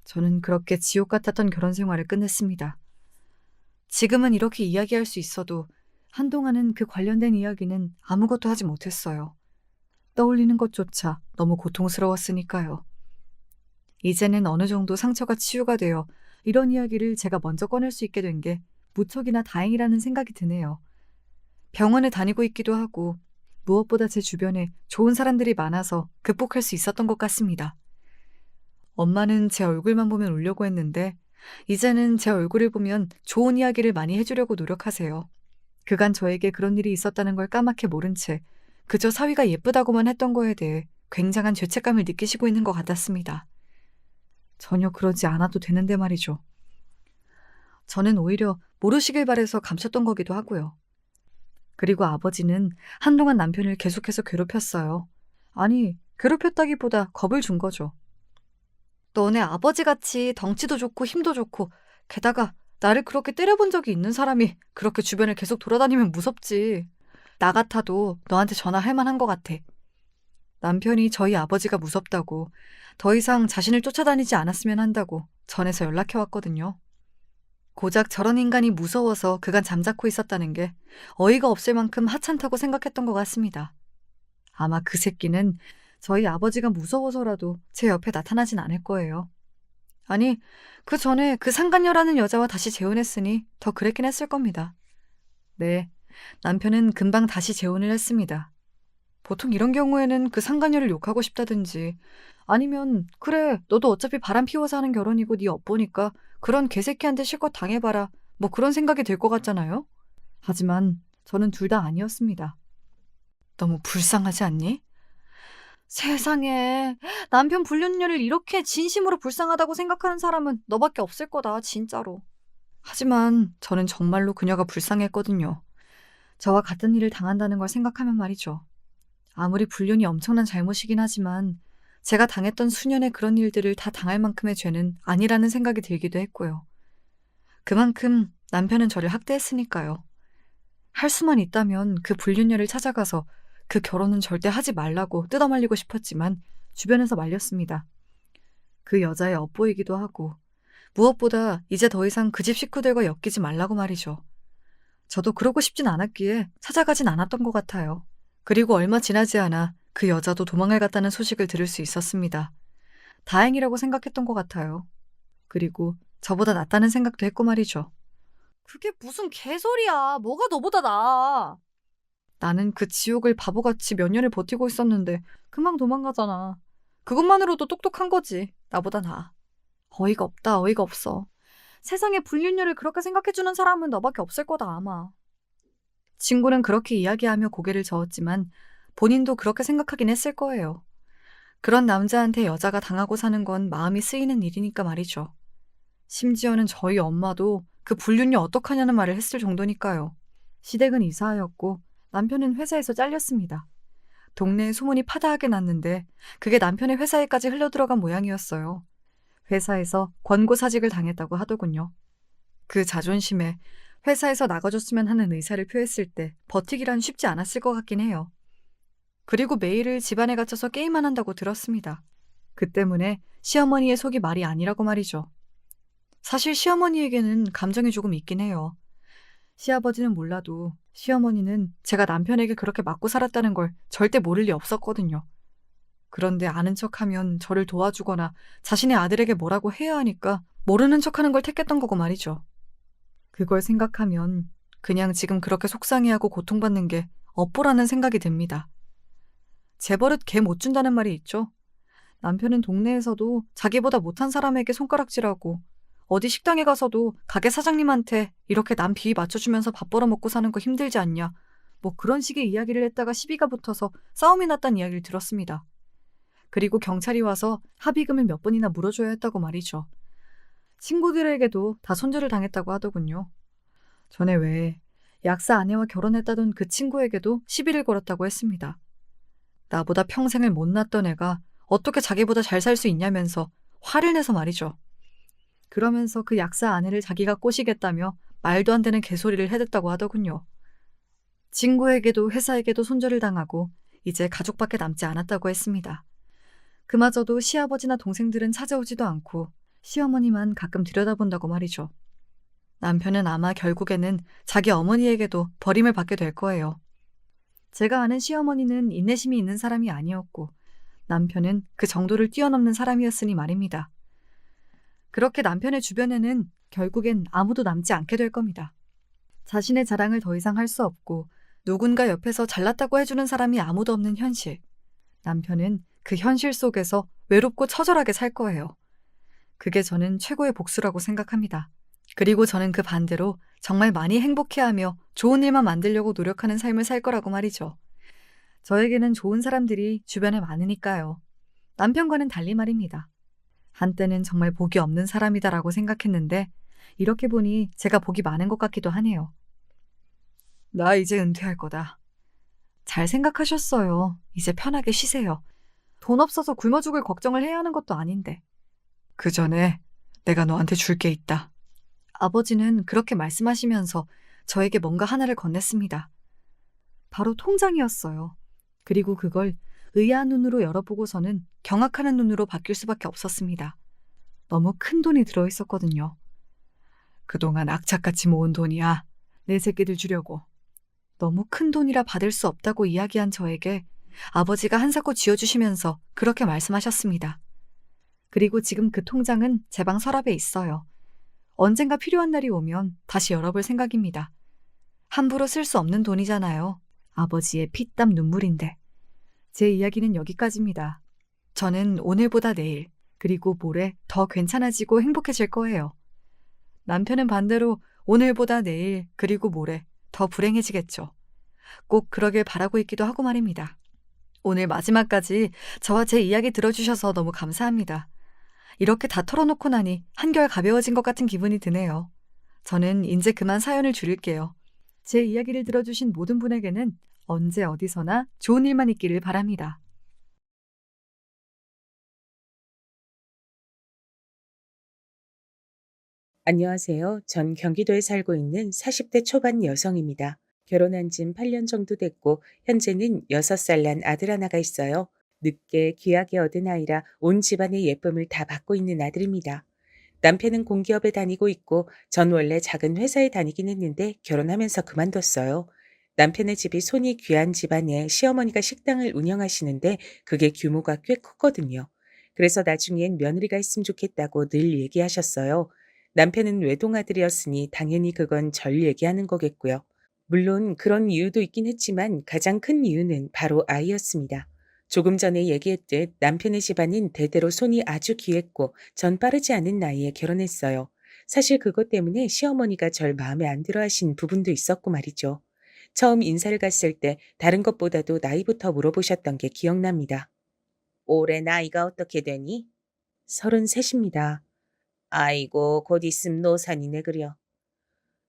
A: 저는 그렇게 지옥 같았던 결혼 생활을 끝냈습니다. 지금은 이렇게 이야기할 수 있어도 한동안은 그 관련된 이야기는 아무것도 하지 못했어요. 떠올리는 것조차 너무 고통스러웠으니까요. 이제는 어느 정도 상처가 치유가 되어 이런 이야기를 제가 먼저 꺼낼 수 있게 된 게 무척이나 다행이라는 생각이 드네요. 병원에 다니고 있기도 하고 무엇보다 제 주변에 좋은 사람들이 많아서 극복할 수 있었던 것 같습니다. 엄마는 제 얼굴만 보면 울려고 했는데 이제는 제 얼굴을 보면 좋은 이야기를 많이 해주려고 노력하세요. 그간 저에게 그런 일이 있었다는 걸 까맣게 모른 채 그저 사위가 예쁘다고만 했던 거에 대해 굉장한 죄책감을 느끼시고 있는 것 같았습니다. 전혀 그러지 않아도 되는데 말이죠. 저는 오히려 모르시길 바래서 감췄던 거기도 하고요. 그리고 아버지는 한동안 남편을 계속해서 괴롭혔어요. 아니, 괴롭혔다기보다 겁을 준 거죠. 너네 아버지같이 덩치도 좋고 힘도 좋고 게다가 나를 그렇게 때려본 적이 있는 사람이 그렇게 주변을 계속 돌아다니면 무섭지. 나 같아도 너한테 전화할 만한 것 같아. 남편이 저희 아버지가 무섭다고 더 이상 자신을 쫓아다니지 않았으면 한다고 전에서 연락해왔거든요. 고작 저런 인간이 무서워서 그간 잠자코 있었다는 게 어이가 없을 만큼 하찮다고 생각했던 것 같습니다. 아마 그 새끼는 저희 아버지가 무서워서라도 제 옆에 나타나진 않을 거예요. 아니, 그 전에 그 상간녀라는 여자와 다시 재혼했으니 더 그랬긴 했을 겁니다. 네, 남편은 금방 다시 재혼을 했습니다. 보통 이런 경우에는 그 상간녀를 욕하고 싶다든지 아니면 그래 너도 어차피 바람 피워서 하는 결혼이고 네 엿보니까 그런 개새끼한테 실컷 당해봐라 뭐 그런 생각이 들 것 같잖아요. 하지만 저는 둘 다 아니었습니다. 너무 불쌍하지 않니? 세상에 남편 불륜녀를 이렇게 진심으로 불쌍하다고 생각하는 사람은 너밖에 없을 거다 진짜로. 하지만 저는 정말로 그녀가 불쌍했거든요. 저와 같은 일을 당한다는 걸 생각하면 말이죠. 아무리 불륜이 엄청난 잘못이긴 하지만 제가 당했던 수년의 그런 일들을 다 당할 만큼의 죄는 아니라는 생각이 들기도 했고요. 그만큼 남편은 저를 학대했으니까요. 할 수만 있다면 그 불륜녀를 찾아가서 그 결혼은 절대 하지 말라고 뜯어말리고 싶었지만 주변에서 말렸습니다. 그 여자의 엿보이기도 하고 무엇보다 이제 더 이상 그 집 식구들과 엮이지 말라고 말이죠. 저도 그러고 싶진 않았기에 찾아가진 않았던 것 같아요. 그리고 얼마 지나지 않아 그 여자도 도망을 갔다는 소식을 들을 수 있었습니다. 다행이라고 생각했던 것 같아요. 그리고 저보다 낫다는 생각도 했고 말이죠. 그게 무슨 개소리야. 뭐가 너보다 나아. 나는 그 지옥을 바보같이 몇 년을 버티고 있었는데 금방 도망가잖아. 그것만으로도 똑똑한 거지. 나보다 나아. 어이가 없다. 어이가 없어. 세상에 불륜녀를 그렇게 생각해주는 사람은 너밖에 없을 거다 아마. 친구는 그렇게 이야기하며 고개를 저었지만 본인도 그렇게 생각하긴 했을 거예요. 그런 남자한테 여자가 당하고 사는 건 마음이 쓰이는 일이니까 말이죠. 심지어는 저희 엄마도 그 불륜녀 어떡하냐는 말을 했을 정도니까요. 시댁은 이사하였고 남편은 회사에서 잘렸습니다. 동네에 소문이 파다하게 났는데 그게 남편의 회사에까지 흘러들어간 모양이었어요. 회사에서 권고사직을 당했다고 하더군요. 그 자존심에 회사에서 나가줬으면 하는 의사를 표했을 때 버티기란 쉽지 않았을 것 같긴 해요. 그리고 매일을 집안에 갇혀서 게임만 한다고 들었습니다. 그 때문에 시어머니의 속이 말이 아니라고 말이죠. 사실 시어머니에게는 감정이 조금 있긴 해요. 시아버지는 몰라도 시어머니는 제가 남편에게 그렇게 맞고 살았다는 걸 절대 모를 리 없었거든요. 그런데 아는 척하면 저를 도와주거나 자신의 아들에게 뭐라고 해야 하니까 모르는 척하는 걸 택했던 거고 말이죠. 그걸 생각하면 그냥 지금 그렇게 속상해하고 고통받는 게 업보라는 생각이 듭니다. 제 버릇 개 못 준다는 말이 있죠. 남편은 동네에서도 자기보다 못한 사람에게 손가락질하고 어디 식당에 가서도 가게 사장님한테 이렇게 남 비위 맞춰주면서 밥 벌어먹고 사는 거 힘들지 않냐 뭐 그런 식의 이야기를 했다가 시비가 붙어서 싸움이 났다는 이야기를 들었습니다. 그리고 경찰이 와서 합의금을 몇 번이나 물어줘야 했다고 말이죠. 친구들에게도 다 손절을 당했다고 하더군요. 전에 왜 약사 아내와 결혼했다던 그 친구에게도 시비를 걸었다고 했습니다. 나보다 평생을 못 낳았던 애가 어떻게 자기보다 잘 살 수 있냐면서 화를 내서 말이죠. 그러면서 그 약사 아내를 자기가 꼬시겠다며 말도 안 되는 개소리를 해댔다고 하더군요. 친구에게도 회사에게도 손절을 당하고 이제 가족밖에 남지 않았다고 했습니다. 그마저도 시아버지나 동생들은 찾아오지도 않고 시어머니만 가끔 들여다본다고 말이죠. 남편은 아마 결국에는 자기 어머니에게도 버림을 받게 될 거예요. 제가 아는 시어머니는 인내심이 있는 사람이 아니었고 남편은 그 정도를 뛰어넘는 사람이었으니 말입니다. 그렇게 남편의 주변에는 결국엔 아무도 남지 않게 될 겁니다. 자신의 자랑을 더 이상 할 수 없고 누군가 옆에서 잘났다고 해주는 사람이 아무도 없는 현실. 남편은 그 현실 속에서 외롭고 처절하게 살 거예요. 그게 저는 최고의 복수라고 생각합니다. 그리고 저는 그 반대로 정말 많이 행복해하며 좋은 일만 만들려고 노력하는 삶을 살 거라고 말이죠. 저에게는 좋은 사람들이 주변에 많으니까요. 남편과는 달리 말입니다. 한때는 정말 복이 없는 사람이다라고 생각했는데 이렇게 보니 제가 복이 많은 것 같기도 하네요. 나 이제 은퇴할 거다. 잘 생각하셨어요. 이제 편하게 쉬세요. 돈 없어서 굶어 죽을 걱정을 해야 하는 것도 아닌데. 그 전에 내가 너한테 줄 게 있다. 아버지는 그렇게 말씀하시면서 저에게 뭔가 하나를 건넸습니다. 바로 통장이었어요. 그리고 그걸 의아한 눈으로 열어보고서는 경악하는 눈으로 바뀔 수밖에 없었습니다. 너무 큰 돈이 들어있었거든요. 그동안 악착같이 모은 돈이야. 내 새끼들 주려고. 너무 큰 돈이라 받을 수 없다고 이야기한 저에게 아버지가 한사코 쥐어주시면서 그렇게 말씀하셨습니다. 그리고 지금 그 통장은 제 방 서랍에 있어요. 언젠가 필요한 날이 오면 다시 열어볼 생각입니다. 함부로 쓸 수 없는 돈이잖아요. 아버지의 피땀 눈물인데. 제 이야기는 여기까지입니다. 저는 오늘보다 내일, 그리고 모레 더 괜찮아지고 행복해질 거예요. 남편은 반대로 오늘보다 내일, 그리고 모레 더 불행해지겠죠. 꼭 그러길 바라고 있기도 하고 말입니다. 오늘 마지막까지 저와 제 이야기 들어주셔서 너무 감사합니다. 이렇게 다 털어놓고 나니 한결 가벼워진 것 같은 기분이 드네요. 저는 이제 그만 사연을 줄일게요. 제 이야기를 들어주신 모든 분에게는 언제 어디서나 좋은 일만 있기를 바랍니다.
B: 안녕하세요. 전 경기도에 살고 있는 40대 초반 여성입니다. 결혼한 지 8년 정도 됐고, 현재는 6살 난 아들 하나가 있어요. 늦게 귀하게 얻은 아이라 온 집안의 예쁨을 다 받고 있는 아들입니다. 남편은 공기업에 다니고 있고, 전 원래 작은 회사에 다니긴 했는데 결혼하면서 그만뒀어요. 남편의 집이 손이 귀한 집안에 시어머니가 식당을 운영하시는데 그게 규모가 꽤 컸거든요. 그래서 나중엔 며느리가 있으면 좋겠다고 늘 얘기하셨어요. 남편은 외동아들이었으니 당연히 그건 절 얘기하는 거겠고요. 물론 그런 이유도 있긴 했지만 가장 큰 이유는 바로 아이였습니다. 조금 전에 얘기했듯 남편의 집안은 대대로 손이 아주 귀했고 전 빠르지 않은 나이에 결혼했어요. 사실 그것 때문에 시어머니가 절 마음에 안 들어 하신 부분도 있었고 말이죠. 처음 인사를 갔을 때 다른 것보다도 나이부터 물어보셨던 게 기억납니다. 올해 나이가 어떻게 되니? 33입니다. 아이고, 곧 있으면 노산이네 그려.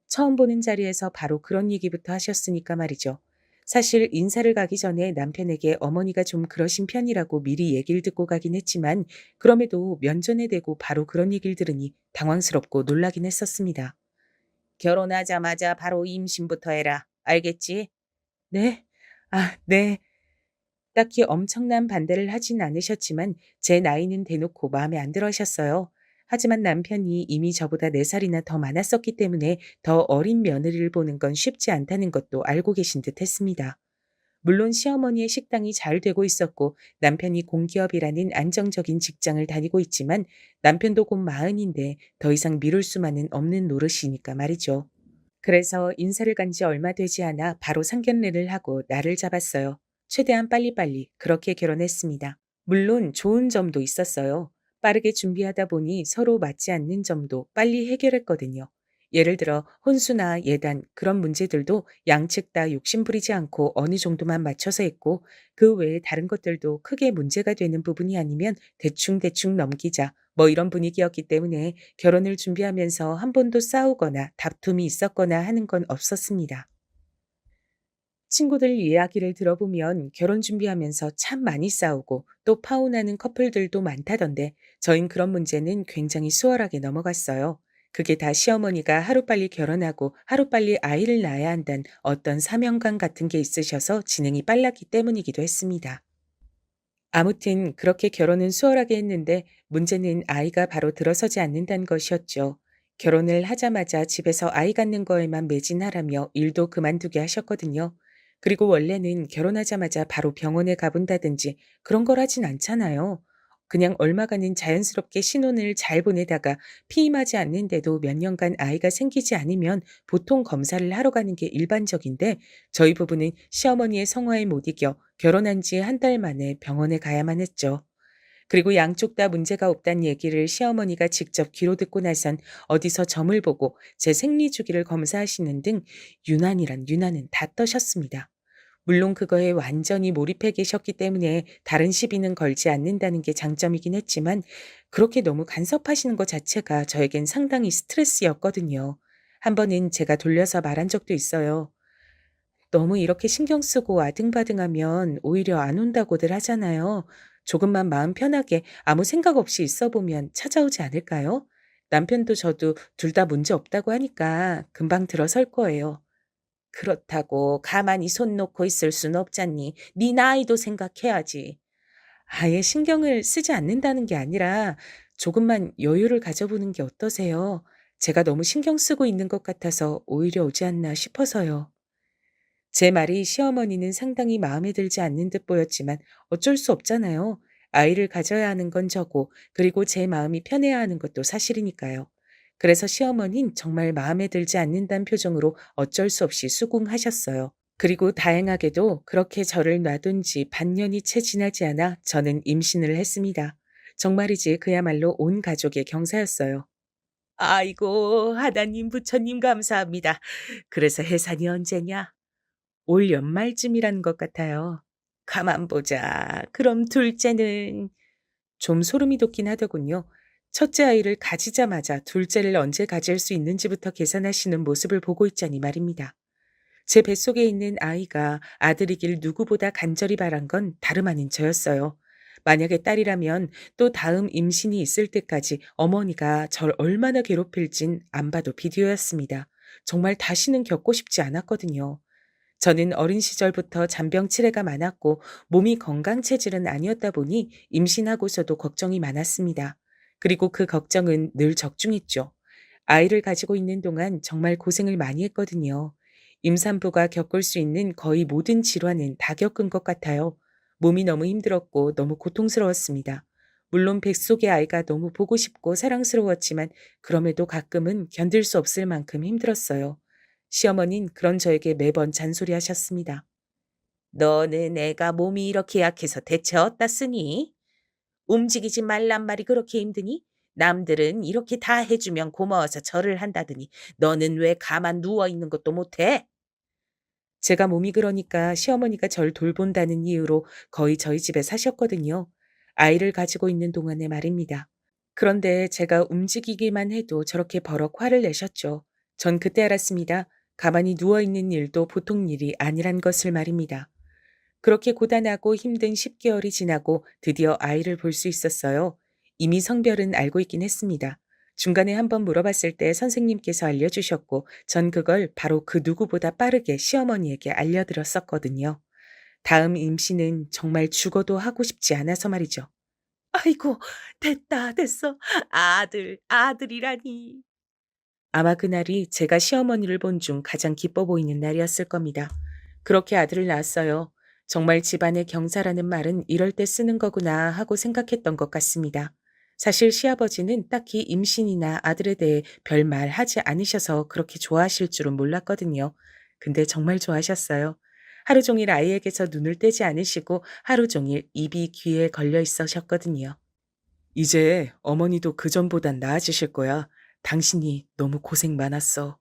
B: 처음 보는 자리에서 바로 그런 얘기부터 하셨으니까 말이죠. 사실 인사를 가기 전에 남편에게 어머니가 좀 그러신 편이라고 미리 얘기를 듣고 가긴 했지만 그럼에도 면전에 대고 바로 그런 얘기를 들으니 당황스럽고 놀라긴 했었습니다. 결혼하자마자 바로 임신부터 해라. 알겠지? 네? 아, 네. 딱히 엄청난 반대를 하진 않으셨지만 제 나이는 대놓고 마음에 안 들어 하셨어요. 하지만 남편이 이미 저보다 4살이나 더 많았었기 때문에 더 어린 며느리를 보는 건 쉽지 않다는 것도 알고 계신 듯 했습니다. 물론 시어머니의 식당이 잘 되고 있었고 남편이 공기업이라는 안정적인 직장을 다니고 있지만 남편도 곧 마흔인데 더 이상 미룰 수만은 없는 노릇이니까 말이죠. 그래서 인사를 간지 얼마 되지 않아 바로 상견례를 하고 날을 잡았어요. 최대한 빨리빨리 그렇게 결혼했습니다. 물론 좋은 점도 있었어요. 빠르게 준비하다 보니 서로 맞지 않는 점도 빨리 해결했거든요. 예를 들어 혼수나 예단 그런 문제들도 양측 다 욕심부리지 않고 어느 정도만 맞춰서 했고 그 외에 다른 것들도 크게 문제가 되는 부분이 아니면 대충대충 넘기자 뭐 이런 분위기였기 때문에 결혼을 준비하면서 한 번도 싸우거나 다툼이 있었거나 하는 건 없었습니다. 친구들 이야기를 들어보면 결혼 준비하면서 참 많이 싸우고 또 파혼하는 커플들도 많다던데 저흰 그런 문제는 굉장히 수월하게 넘어갔어요. 그게 다 시어머니가 하루빨리 결혼하고 하루빨리 아이를 낳아야 한다는 어떤 사명감 같은 게 있으셔서 진행이 빨랐기 때문이기도 했습니다. 아무튼 그렇게 결혼은 수월하게 했는데 문제는 아이가 바로 들어서지 않는다는 것이었죠. 결혼을 하자마자 집에서 아이 갖는 거에만 매진하라며 일도 그만두게 하셨거든요. 그리고 원래는 결혼하자마자 바로 병원에 가본다든지 그런 걸 하진 않잖아요. 그냥 얼마간은 자연스럽게 신혼을 잘 보내다가 피임하지 않는데도 몇 년간 아이가 생기지 않으면 보통 검사를 하러 가는 게 일반적인데 저희 부부는 시어머니의 성화에 못 이겨 결혼한 지 한 달 만에 병원에 가야만 했죠. 그리고 양쪽 다 문제가 없다는 얘기를 시어머니가 직접 귀로 듣고 나선 어디서 점을 보고 제 생리 주기를 검사하시는 등 유난이란 유난은 다 떠셨습니다. 물론 그거에 완전히 몰입해 계셨기 때문에 다른 시비는 걸지 않는다는 게 장점이긴 했지만 그렇게 너무 간섭하시는 것 자체가 저에겐 상당히 스트레스였거든요. 한 번은 제가 돌려서 말한 적도 있어요. 너무 이렇게 신경 쓰고 아등바등하면 오히려 안 온다고들 하잖아요. 조금만 마음 편하게 아무 생각 없이 있어 보면 찾아오지 않을까요? 남편도 저도 둘 다 문제 없다고 하니까 금방 들어설 거예요. 그렇다고 가만히 손 놓고 있을 순 없잖니. 네 나이도 생각해야지. 아예 신경을 쓰지 않는다는 게 아니라 조금만 여유를 가져보는 게 어떠세요? 제가 너무 신경 쓰고 있는 것 같아서 오히려 오지 않나 싶어서요. 제 말이 시어머니는 상당히 마음에 들지 않는 듯 보였지만 어쩔 수 없잖아요. 아이를 가져야 하는 건 저고, 그리고 제 마음이 편해야 하는 것도 사실이니까요. 그래서 시어머니는 정말 마음에 들지 않는다는 표정으로 어쩔 수 없이 수긍하셨어요. 그리고 다행하게도 그렇게 저를 놔둔 지 반년이 채 지나지 않아 저는 임신을 했습니다. 정말이지 그야말로 온 가족의 경사였어요. 아이고, 하나님, 부처님 감사합니다. 그래서 해산이 언제냐? 올 연말쯤이라는 것 같아요. 가만 보자. 그럼 둘째는 좀 소름이 돋긴 하더군요. 첫째 아이를 가지자마자 둘째를 언제 가질 수 있는지부터 계산하시는 모습을 보고 있자니 말입니다. 제 뱃속에 있는 아이가 아들이길 누구보다 간절히 바란 건 다름 아닌 저였어요. 만약에 딸이라면 또 다음 임신이 있을 때까지 어머니가 절 얼마나 괴롭힐진 안 봐도 비디오였습니다. 정말 다시는 겪고 싶지 않았거든요. 저는 어린 시절부터 잔병 치레가 많았고 몸이 건강 체질은 아니었다 보니 임신하고서도 걱정이 많았습니다. 그리고 그 걱정은 늘 적중했죠. 아이를 가지고 있는 동안 정말 고생을 많이 했거든요. 임산부가 겪을 수 있는 거의 모든 질환은 다 겪은 것 같아요. 몸이 너무 힘들었고 너무 고통스러웠습니다. 물론 뱃속의 아이가 너무 보고 싶고 사랑스러웠지만 그럼에도 가끔은 견딜 수 없을 만큼 힘들었어요. 시어머니는 그런 저에게 매번 잔소리하셨습니다. 너는 애가 몸이 이렇게 약해서 대체 어디다 쓰니? 움직이지 말란 말이 그렇게 힘드니? 남들은 이렇게 다 해주면 고마워서 절을 한다더니 너는 왜 가만 누워 있는 것도 못해? 제가 몸이 그러니까 시어머니가 절 돌본다는 이유로 거의 저희 집에 사셨거든요. 아이를 가지고 있는 동안에 말입니다. 그런데 제가 움직이기만 해도 저렇게 버럭 화를 내셨죠. 전 그때 알았습니다. 가만히 누워있는 일도 보통 일이 아니란 것을 말입니다. 그렇게 고단하고 힘든 10개월이 지나고 드디어 아이를 볼 수 있었어요. 이미 성별은 알고 있긴 했습니다. 중간에 한번 물어봤을 때 선생님께서 알려주셨고 전 그걸 바로 그 누구보다 빠르게 시어머니에게 알려드렸었거든요. 다음 임신은 정말 죽어도 하고 싶지 않아서 말이죠. 아이고, 됐다, 됐어. 아들이라니. 아마 그날이 제가 시어머니를 본 중 가장 기뻐 보이는 날이었을 겁니다. 그렇게 아들을 낳았어요. 정말 집안의 경사라는 말은 이럴 때 쓰는 거구나 하고 생각했던 것 같습니다. 사실 시아버지는 딱히 임신이나 아들에 대해 별말 하지 않으셔서 그렇게 좋아하실 줄은 몰랐거든요. 근데 정말 좋아하셨어요. 하루 종일 아이에게서 눈을 떼지 않으시고 하루 종일 입이 귀에 걸려 있으셨거든요. 이제 어머니도 그전보단 나아지실 거야. 당신이 너무 고생 많았어.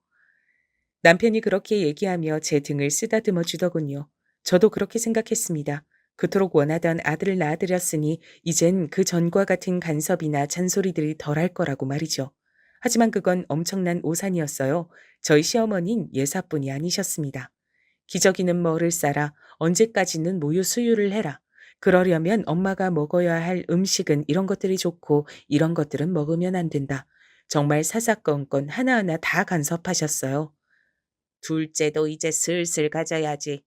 B: 남편이 그렇게 얘기하며 제 등을 쓰다듬어 주더군요. 저도 그렇게 생각했습니다. 그토록 원하던 아들을 낳아드렸으니 이젠 그 전과 같은 간섭이나 잔소리들이 덜할 거라고 말이죠. 하지만 그건 엄청난 오산이었어요. 저희 시어머니는 예사뿐이 아니셨습니다. 기저귀는 뭐를 싸라, 언제까지는 모유 수유를 해라. 그러려면 엄마가 먹어야 할 음식은 이런 것들이 좋고 이런 것들은 먹으면 안 된다. 정말 사사건건 하나하나 다 간섭하셨어요. 둘째도 이제 슬슬 가져야지.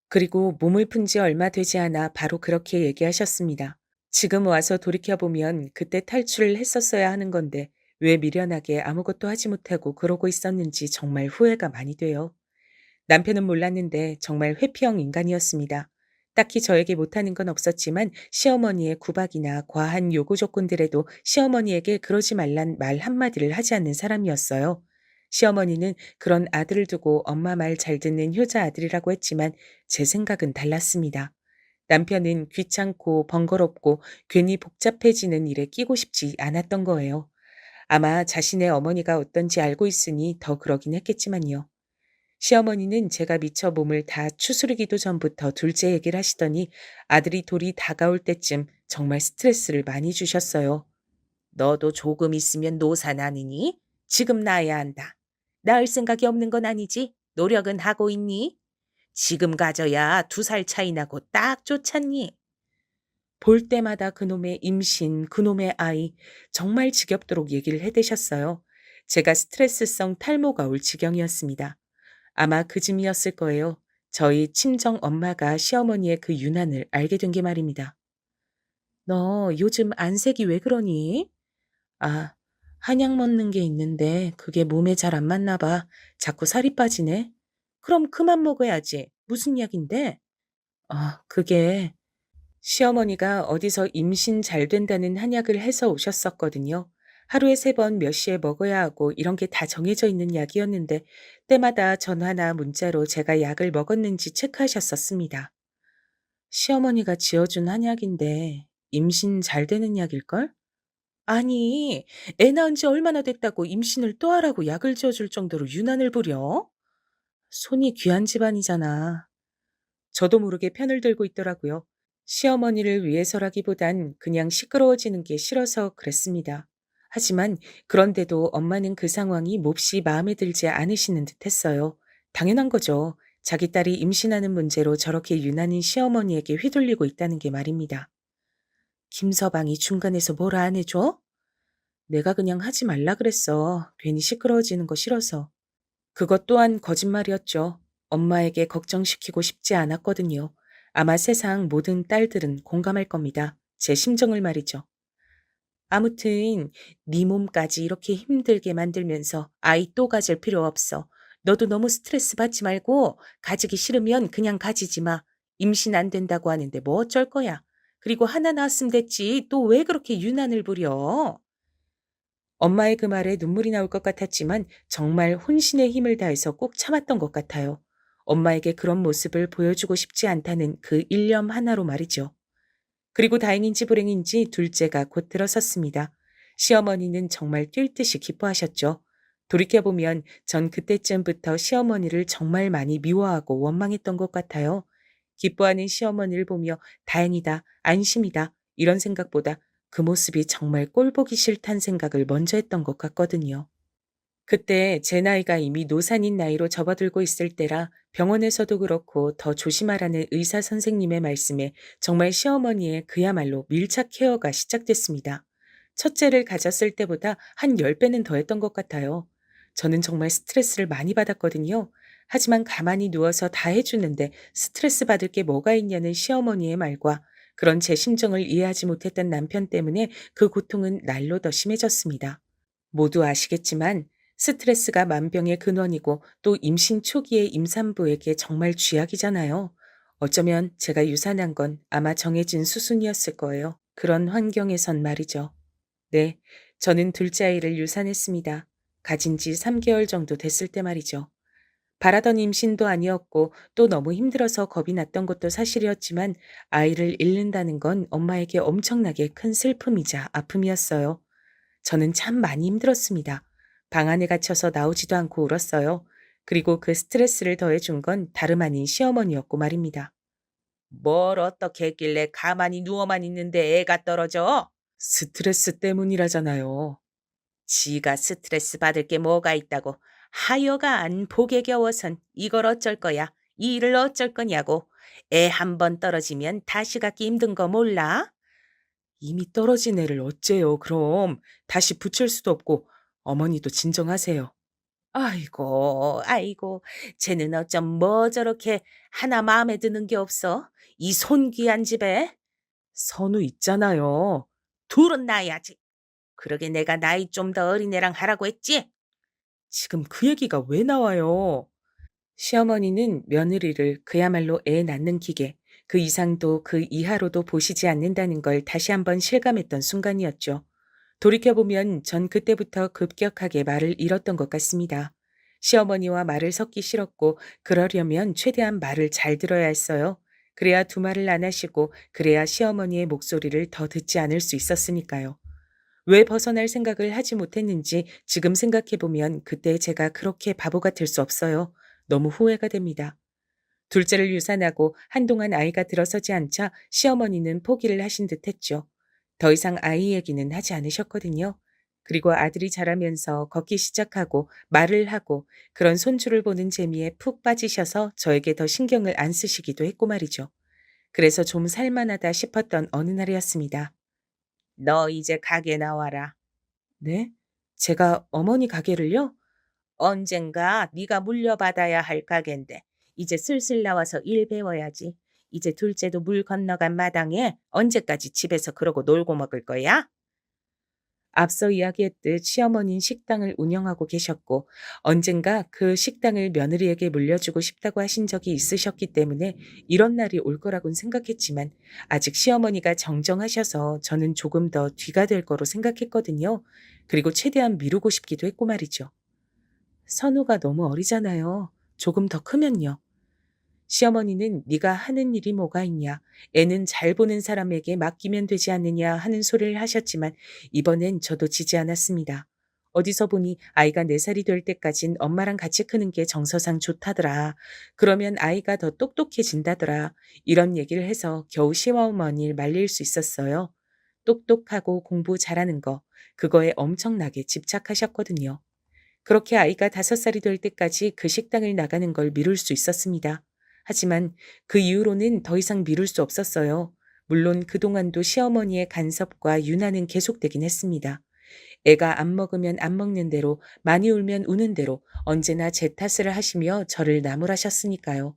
B: 그리고 몸을 푼 지 얼마 되지 않아 바로 그렇게 얘기하셨습니다. 지금 와서 돌이켜보면 그때 탈출을 했었어야 하는 건데 왜 미련하게 아무것도 하지 못하고 그러고 있었는지 정말 후회가 많이 돼요. 남편은 몰랐는데 정말 회피형 인간이었습니다. 딱히 저에게 못하는 건 없었지만 시어머니의 구박이나 과한 요구 조건들에도 시어머니에게 그러지 말란 말 한마디를 하지 않는 사람이었어요. 시어머니는 그런 아들을 두고 엄마 말 잘 듣는 효자 아들이라고 했지만 제 생각은 달랐습니다. 남편은 귀찮고 번거롭고 괜히 복잡해지는 일에 끼고 싶지 않았던 거예요. 아마 자신의 어머니가 어떤지 알고 있으니 더 그러긴 했겠지만요. 시어머니는 제가 미처 몸을 다 추스르기도 전부터 둘째 얘기를 하시더니 아들이 돌이 다가올 때쯤 정말 스트레스를 많이 주셨어요. 너도 조금 있으면 노사 나느니? 지금 낳아야 한다. 낳을 생각이 없는 건 아니지? 노력은 하고 있니? 지금 가져야 2살 차이 나고 딱 좋잖니? 볼 때마다 그놈의 임신, 그놈의 아이, 정말 지겹도록 얘기를 해대셨어요. 제가 스트레스성 탈모가 올 지경이었습니다. 아마 그쯤이었을 거예요. 저희 친정 엄마가 시어머니의 그 유난을 알게 된 게 말입니다. 너 요즘 안색이 왜 그러니? 아, 한약 먹는 게 있는데 그게 몸에 잘 안 맞나 봐. 자꾸 살이 빠지네. 그럼 그만 먹어야지. 무슨 약인데? 그게 시어머니가 어디서 임신 잘 된다는 한약을 해서 오셨었거든요. 하루에 3번 몇 시에 먹어야 하고 이런 게 다 정해져 있는 약이었는데 때마다 전화나 문자로 제가 약을 먹었는지 체크하셨었습니다. 시어머니가 지어준 한약인데 임신 잘 되는 약일걸? 아니, 애 낳은 지 얼마나 됐다고 임신을 또 하라고 약을 지어줄 정도로 유난을 부려? 손이 귀한 집안이잖아. 저도 모르게 편을 들고 있더라고요. 시어머니를 위해서라기보단 그냥 시끄러워지는 게 싫어서 그랬습니다. 하지만 그런데도 엄마는 그 상황이 몹시 마음에 들지 않으시는 듯 했어요. 당연한 거죠. 자기 딸이 임신하는 문제로 저렇게 유난히 시어머니에게 휘둘리고 있다는 게 말입니다. 김서방이 중간에서 뭐라 안 해줘? 내가 그냥 하지 말라 그랬어. 괜히 시끄러워지는 거 싫어서. 그것 또한 거짓말이었죠. 엄마에게 걱정시키고 싶지 않았거든요. 아마 세상 모든 딸들은 공감할 겁니다. 제 심정을 말이죠. 아무튼 네 몸까지 이렇게 힘들게 만들면서 아이 또 가질 필요 없어. 너도 너무 스트레스 받지 말고 가지기 싫으면 그냥 가지지 마. 임신 안 된다고 하는데 뭐 어쩔 거야. 그리고 하나 낳았으면 됐지. 또 왜 그렇게 유난을 부려? 엄마의 그 말에 눈물이 나올 것 같았지만 정말 혼신의 힘을 다해서 꼭 참았던 것 같아요. 엄마에게 그런 모습을 보여주고 싶지 않다는 그 일념 하나로 말이죠. 그리고 다행인지 불행인지 둘째가 곧 들어섰습니다. 시어머니는 정말 뛸 듯이 기뻐하셨죠. 돌이켜보면 전 그때쯤부터 시어머니를 정말 많이 미워하고 원망했던 것 같아요. 기뻐하는 시어머니를 보며 다행이다, 안심이다, 이런 생각보다 그 모습이 정말 꼴보기 싫단 생각을 먼저 했던 것 같거든요. 그때 제 나이가 이미 노산인 나이로 접어들고 있을 때라 병원에서도 그렇고 더 조심하라는 의사 선생님의 말씀에 정말 시어머니의 그야말로 밀착 케어가 시작됐습니다. 첫째를 가졌을 때보다 한 10배는 더 했던 것 같아요. 저는 정말 스트레스를 많이 받았거든요. 하지만 가만히 누워서 다 해주는데 스트레스 받을 게 뭐가 있냐는 시어머니의 말과 그런 제 심정을 이해하지 못했던 남편 때문에 그 고통은 날로 더 심해졌습니다. 모두 아시겠지만 스트레스가 만병의 근원이고 또 임신 초기의 임산부에게 정말 쥐약이잖아요. 어쩌면 제가 유산한 건 아마 정해진 수순이었을 거예요. 그런 환경에선 말이죠. 네, 저는 둘째 아이를 유산했습니다. 가진 지 3개월 정도 됐을 때 말이죠. 바라던 임신도 아니었고 또 너무 힘들어서 겁이 났던 것도 사실이었지만 아이를 잃는다는 건 엄마에게 엄청나게 큰 슬픔이자 아픔이었어요. 저는 참 많이 힘들었습니다. 방 안에 갇혀서 나오지도 않고 울었어요. 그리고 그 스트레스를 더해준 건 다름 아닌 시어머니였고 말입니다. 뭘 어떻게 했길래 가만히 누워만 있는데 애가 떨어져? 스트레스 때문이라잖아요. 지가 스트레스 받을 게 뭐가 있다고. 하여간 복에 겨워선 이걸 어쩔 거야. 이 일을 어쩔 거냐고. 애 한 번 떨어지면 다시 갖기 힘든 거 몰라? 이미 떨어진 애를 어째요, 그럼. 다시 붙일 수도 없고, 어머니도 진정하세요. 아이고, 아이고, 쟤는 어쩜 뭐 저렇게 하나 마음에 드는 게 없어? 이 손귀한 집에? 선우 있잖아요. 둘은 낳아야지. 그러게 내가 나이 좀 더 어린 애랑 하라고 했지? 지금 그 얘기가 왜 나와요? 시어머니는 며느리를 그야말로 애 낳는 기계, 그 이상도 그 이하로도 보시지 않는다는 걸 다시 한번 실감했던 순간이었죠. 돌이켜보면 전 그때부터 급격하게 말을 잃었던 것 같습니다. 시어머니와 말을 섞기 싫었고 그러려면 최대한 말을 잘 들어야 했어요. 그래야 두 말을 안 하시고 그래야 시어머니의 목소리를 더 듣지 않을 수 있었으니까요. 왜 벗어날 생각을 하지 못했는지 지금 생각해보면 그때 제가 그렇게 바보 같을 수 없어요. 너무 후회가 됩니다. 둘째를 유산하고 한동안 아이가 들어서지 않자 시어머니는 포기를 하신 듯 했죠. 더 이상 아이 얘기는 하지 않으셨거든요. 그리고 아들이 자라면서 걷기 시작하고 말을 하고 그런 손주를 보는 재미에 푹 빠지셔서 저에게 더 신경을 안 쓰시기도 했고 말이죠. 그래서 좀 살만하다 싶었던 어느 날이었습니다. 너 이제 가게 나와라. 네? 제가 어머니 가게를요? 언젠가 네가 물려받아야 할 가게인데 이제 슬슬 나와서 일 배워야지. 이제 둘째도 물 건너간 마당에 언제까지 집에서 그러고 놀고 먹을 거야? 앞서 이야기했듯 시어머니는 식당을 운영하고 계셨고 언젠가 그 식당을 며느리에게 물려주고 싶다고 하신 적이 있으셨기 때문에 이런 날이 올 거라고는 생각했지만 아직 시어머니가 정정하셔서 저는 조금 더 뒤가 될 거로 생각했거든요. 그리고 최대한 미루고 싶기도 했고 말이죠. 선우가 너무 어리잖아요. 조금 더 크면요. 시어머니는 네가 하는 일이 뭐가 있냐. 애는 잘 보는 사람에게 맡기면 되지 않느냐 하는 소리를 하셨지만 이번엔 저도 지지 않았습니다. 어디서 보니 아이가 4살이 될 때까진 엄마랑 같이 크는 게 정서상 좋다더라. 그러면 아이가 더 똑똑해진다더라. 이런 얘기를 해서 겨우 시어머니를 말릴 수 있었어요. 똑똑하고 공부 잘하는 거. 그거에 엄청나게 집착하셨거든요. 그렇게 아이가 5살이 될 때까지 그 식당을 나가는 걸 미룰 수 있었습니다. 하지만 그 이후로는 더 이상 미룰 수 없었어요. 물론 그동안도 시어머니의 간섭과 유난은 계속되긴 했습니다. 애가 안 먹으면 안 먹는 대로, 많이 울면 우는 대로 언제나 제 탓을 하시며 저를 나무라셨으니까요.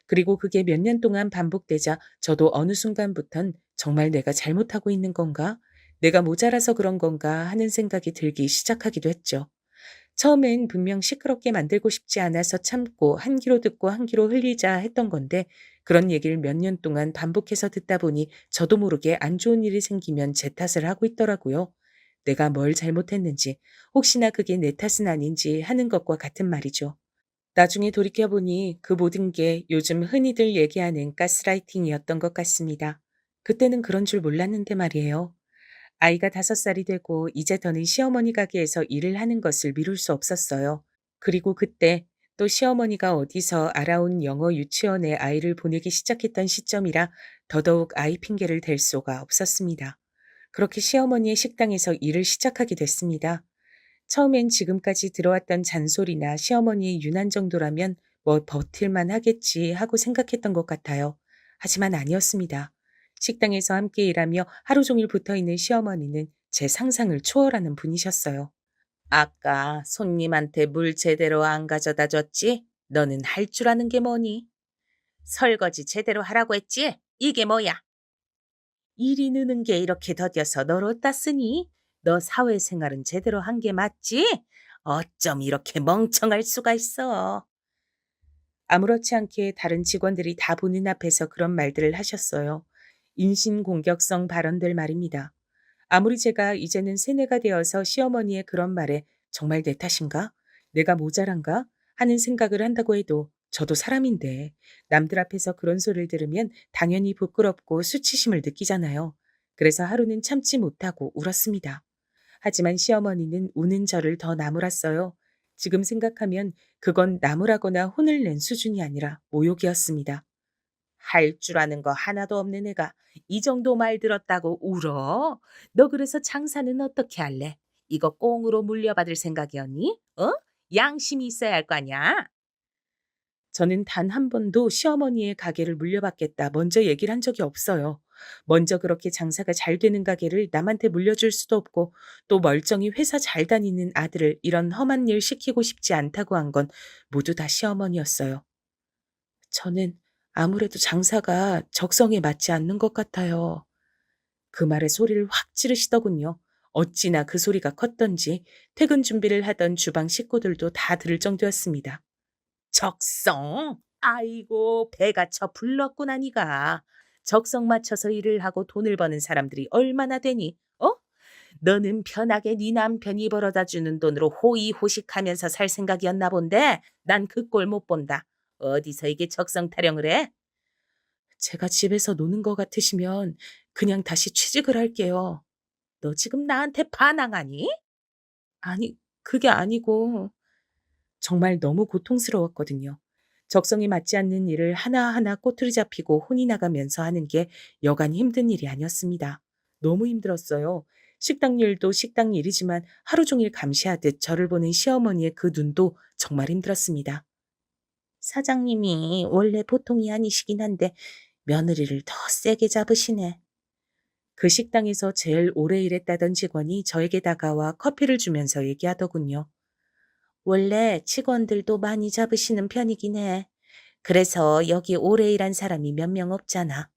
B: 그리고 그게 몇 년 동안 반복되자 저도 어느 순간부턴 정말 내가 잘못하고 있는 건가? 내가 모자라서 그런 건가 하는 생각이 들기 시작하기도 했죠. 처음엔 분명 시끄럽게 만들고 싶지 않아서 참고 한 귀로 듣고 한 귀로 흘리자 했던 건데 그런 얘기를 몇 년 동안 반복해서 듣다 보니 저도 모르게 안 좋은 일이 생기면 제 탓을 하고 있더라고요. 내가 뭘 잘못했는지, 혹시나 그게 내 탓은 아닌지 하는 것과 같은 말이죠. 나중에 돌이켜보니 그 모든 게 요즘 흔히들 얘기하는 가스라이팅이었던 것 같습니다. 그때는 그런 줄 몰랐는데 말이에요. 아이가 5살이 되고 이제 더는 시어머니 가게에서 일을 하는 것을 미룰 수 없었어요. 그리고 그때 또 시어머니가 어디서 알아온 영어 유치원에 아이를 보내기 시작했던 시점이라 더더욱 아이 핑계를 댈 수가 없었습니다. 그렇게 시어머니의 식당에서 일을 시작하게 됐습니다. 처음엔 지금까지 들어왔던 잔소리나 시어머니의 유난 정도라면 뭐 버틸만 하겠지 하고 생각했던 것 같아요. 하지만 아니었습니다. 식당에서 함께 일하며 하루 종일 붙어 있는 시어머니는 제 상상을 초월하는 분이셨어요. 아까 손님한테 물 제대로 안 가져다 줬지? 너는 할 줄 아는 게 뭐니? 설거지 제대로 하라고 했지? 이게 뭐야? 일이 느는 게 이렇게 더뎌서 널 어디다 쓰니? 너 사회생활은 제대로 한 게 맞지? 어쩜 이렇게 멍청할 수가 있어? 아무렇지 않게 다른 직원들이 다 보는 앞에서 그런 말들을 하셨어요. 인신공격성 발언들 말입니다. 아무리 제가 이제는 세뇌가 되어서 시어머니의 그런 말에 정말 내 탓인가? 내가 모자란가? 하는 생각을 한다고 해도 저도 사람인데 남들 앞에서 그런 소리를 들으면 당연히 부끄럽고 수치심을 느끼잖아요. 그래서 하루는 참지 못하고 울었습니다. 하지만 시어머니는 우는 저를 더 나무랐어요. 지금 생각하면 그건 나무라거나 혼을 낸 수준이 아니라 모욕이었습니다. 할 줄 아는 거 하나도 없는 애가 이 정도 말 들었다고 울어? 너 그래서 장사는 어떻게 할래? 이거 꽁으로 물려받을 생각이었니? 어? 양심이 있어야 할 거 아니야? 저는 단 한 번도 시어머니의 가게를 물려받겠다 먼저 얘기를 한 적이 없어요. 먼저 그렇게 장사가 잘 되는 가게를 남한테 물려줄 수도 없고 또 멀쩡히 회사 잘 다니는 아들을 이런 험한 일 시키고 싶지 않다고 한 건 모두 다 시어머니였어요. 저는 아무래도 장사가 적성에 맞지 않는 것 같아요. 그 말에 소리를 확 지르시더군요. 어찌나 그 소리가 컸던지 퇴근 준비를 하던 주방 식구들도 다 들을 정도였습니다. 적성? 아이고, 배가 쳐 불렀구나, 니가. 적성 맞춰서 일을 하고 돈을 버는 사람들이 얼마나 되니? 어? 너는 편하게 네 남편이 벌어다 주는 돈으로 호의호식하면서 살 생각이었나 본데 난 그 꼴 못 본다. 어디서 이게 적성 타령을 해? 제가 집에서 노는 것 같으시면 그냥 다시 취직을 할게요. 너 지금 나한테 반항하니? 아니, 그게 아니고 정말 너무 고통스러웠거든요. 적성에 맞지 않는 일을 하나하나 꼬투리 잡히고 혼이 나가면서 하는 게 여간 힘든 일이 아니었습니다. 너무 힘들었어요. 식당 일도 식당 일이지만 하루 종일 감시하듯 저를 보는 시어머니의 그 눈도 정말 힘들었습니다. 사장님이 원래 보통이 아니시긴 한데 며느리를 더 세게 잡으시네. 그 식당에서 제일 오래 일했다던 직원이 저에게 다가와 커피를 주면서 얘기하더군요. 원래 직원들도 많이 잡으시는 편이긴 해. 그래서 여기 오래 일한 사람이 몇 명 없잖아.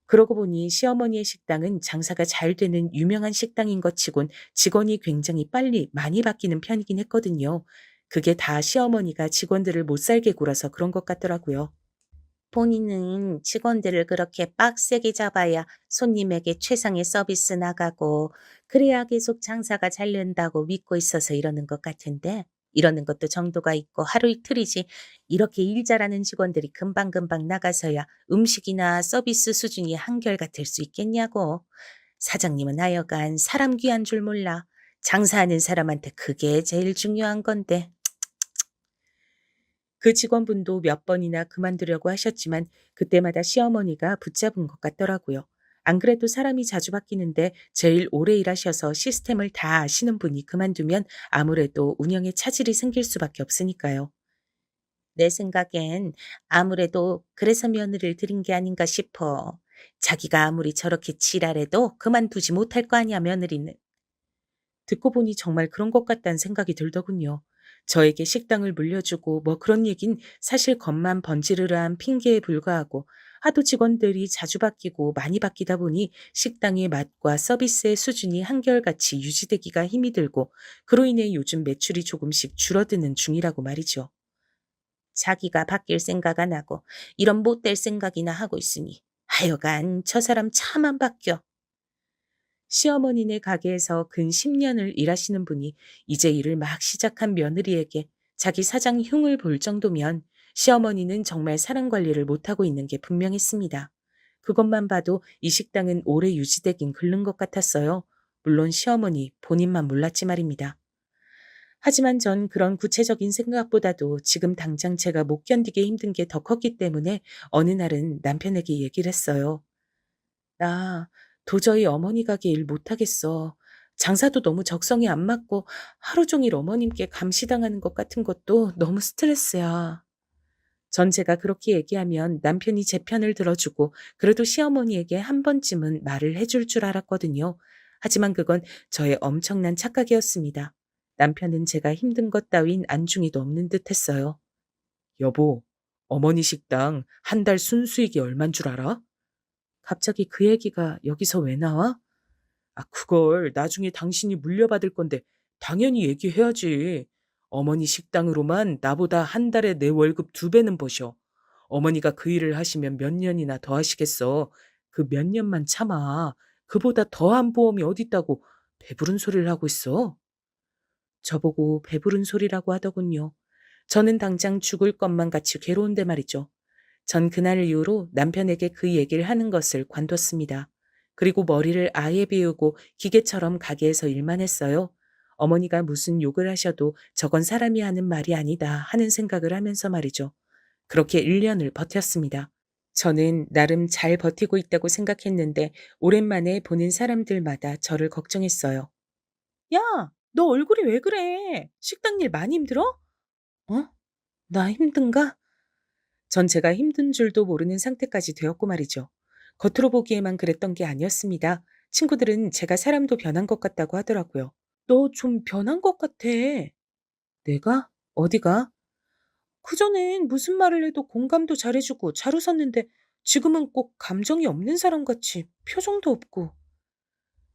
B: 그러고 보니 시어머니의 식당은 장사가 잘 되는 유명한 식당인 것 치곤 직원이 굉장히 빨리 많이 바뀌는 편이긴 했거든요. 그게 다 시어머니가 직원들을 못 살게 굴어서 그런 것 같더라고요. 본인은 직원들을 그렇게 빡세게 잡아야 손님에게 최상의 서비스 나가고 그래야 계속 장사가 잘 된다고 믿고 있어서 이러는 것 같은데 이러는 것도 정도가 있고 하루 이틀이지 이렇게 일 잘하는 직원들이 금방금방 나가서야 음식이나 서비스 수준이 한결같을 수 있겠냐고. 사장님은 하여간 사람 귀한 줄 몰라. 장사하는 사람한테 그게 제일 중요한 건데. 그 직원분도 몇 번이나 그만두려고 하셨지만 그때마다 시어머니가 붙잡은 것 같더라고요. 안 그래도 사람이 자주 바뀌는데 제일 오래 일하셔서 시스템을 다 아시는 분이 그만두면 아무래도 운영에 차질이 생길 수밖에 없으니까요. 내 생각엔 아무래도 그래서 며느리를 들인 게 아닌가 싶어. 자기가 아무리 저렇게 지랄해도 그만두지 못할 거 아니야, 며느리는. 듣고 보니 정말 그런 것 같다는 생각이 들더군요. 저에게 식당을 물려주고 뭐 그런 얘긴 사실 겉만 번지르르한 핑계에 불과하고 하도 직원들이 자주 바뀌고 많이 바뀌다 보니 식당의 맛과 서비스의 수준이 한결같이 유지되기가 힘이 들고 그로 인해 요즘 매출이 조금씩 줄어드는 중이라고 말이죠. 자기가 바뀔 생각 안 하고 이런 못될 생각이나 하고 있으니 하여간 저 사람 참 안 바뀌어. 시어머니네 가게에서 근 10년을 일하시는 분이 이제 일을 막 시작한 며느리에게 자기 사장 흉을 볼 정도면 시어머니는 정말 사람 관리를 못하고 있는 게 분명했습니다. 그것만 봐도 이 식당은 오래 유지되긴 글른 것 같았어요. 물론 시어머니 본인만 몰랐지 말입니다. 하지만 전 그런 구체적인 생각보다도 지금 당장 제가 못 견디게 힘든 게 더 컸기 때문에 어느 날은 남편에게 얘기를 했어요. 나 도저히 어머니 가게 일 못하겠어. 장사도 너무 적성에 안 맞고 하루 종일 어머님께 감시당하는 것 같은 것도 너무 스트레스야. 전 제가 그렇게 얘기하면 남편이 제 편을 들어주고 그래도 시어머니에게 한 번쯤은 말을 해줄 줄 알았거든요. 하지만 그건 저의 엄청난 착각이었습니다. 남편은 제가 힘든 것 따윈 안중에도 없는 듯 했어요. 여보, 어머니 식당 한 달 순수익이 얼만 줄 알아? 갑자기 그 얘기가 여기서 왜 나와? 아, 그걸 나중에 당신이 물려받을 건데 당연히 얘기해야지. 어머니 식당으로만 나보다 한 달에 내 월급 2배는 버셔. 어머니가 그 일을 하시면 몇 년이나 더 하시겠어. 그 몇 년만 참아. 그보다 더한 보험이 어딨다고 배부른 소리를 하고 있어. 저보고 배부른 소리라고 하더군요. 저는 당장 죽을 것만 같이 괴로운데 말이죠. 전 그날 이후로 남편에게 그 얘기를 하는 것을 관뒀습니다. 그리고 머리를 아예 비우고 기계처럼 가게에서 일만 했어요. 어머니가 무슨 욕을 하셔도 저건 사람이 하는 말이 아니다 하는 생각을 하면서 말이죠. 그렇게 1년을 버텼습니다. 저는 나름 잘 버티고 있다고 생각했는데 오랜만에 보는 사람들마다 저를 걱정했어요. 야, 너 얼굴이 왜 그래? 식당 일 많이 힘들어? 어? 나 힘든가? 전 제가 힘든 줄도 모르는 상태까지 되었고 말이죠. 겉으로 보기에만 그랬던 게 아니었습니다. 친구들은 제가 사람도 변한 것 같다고 하더라고요. 너 좀 변한 것 같아. 내가? 어디가? 그전엔 무슨 말을 해도 공감도 잘해주고 잘 웃었는데 지금은 꼭 감정이 없는 사람 같이 표정도 없고.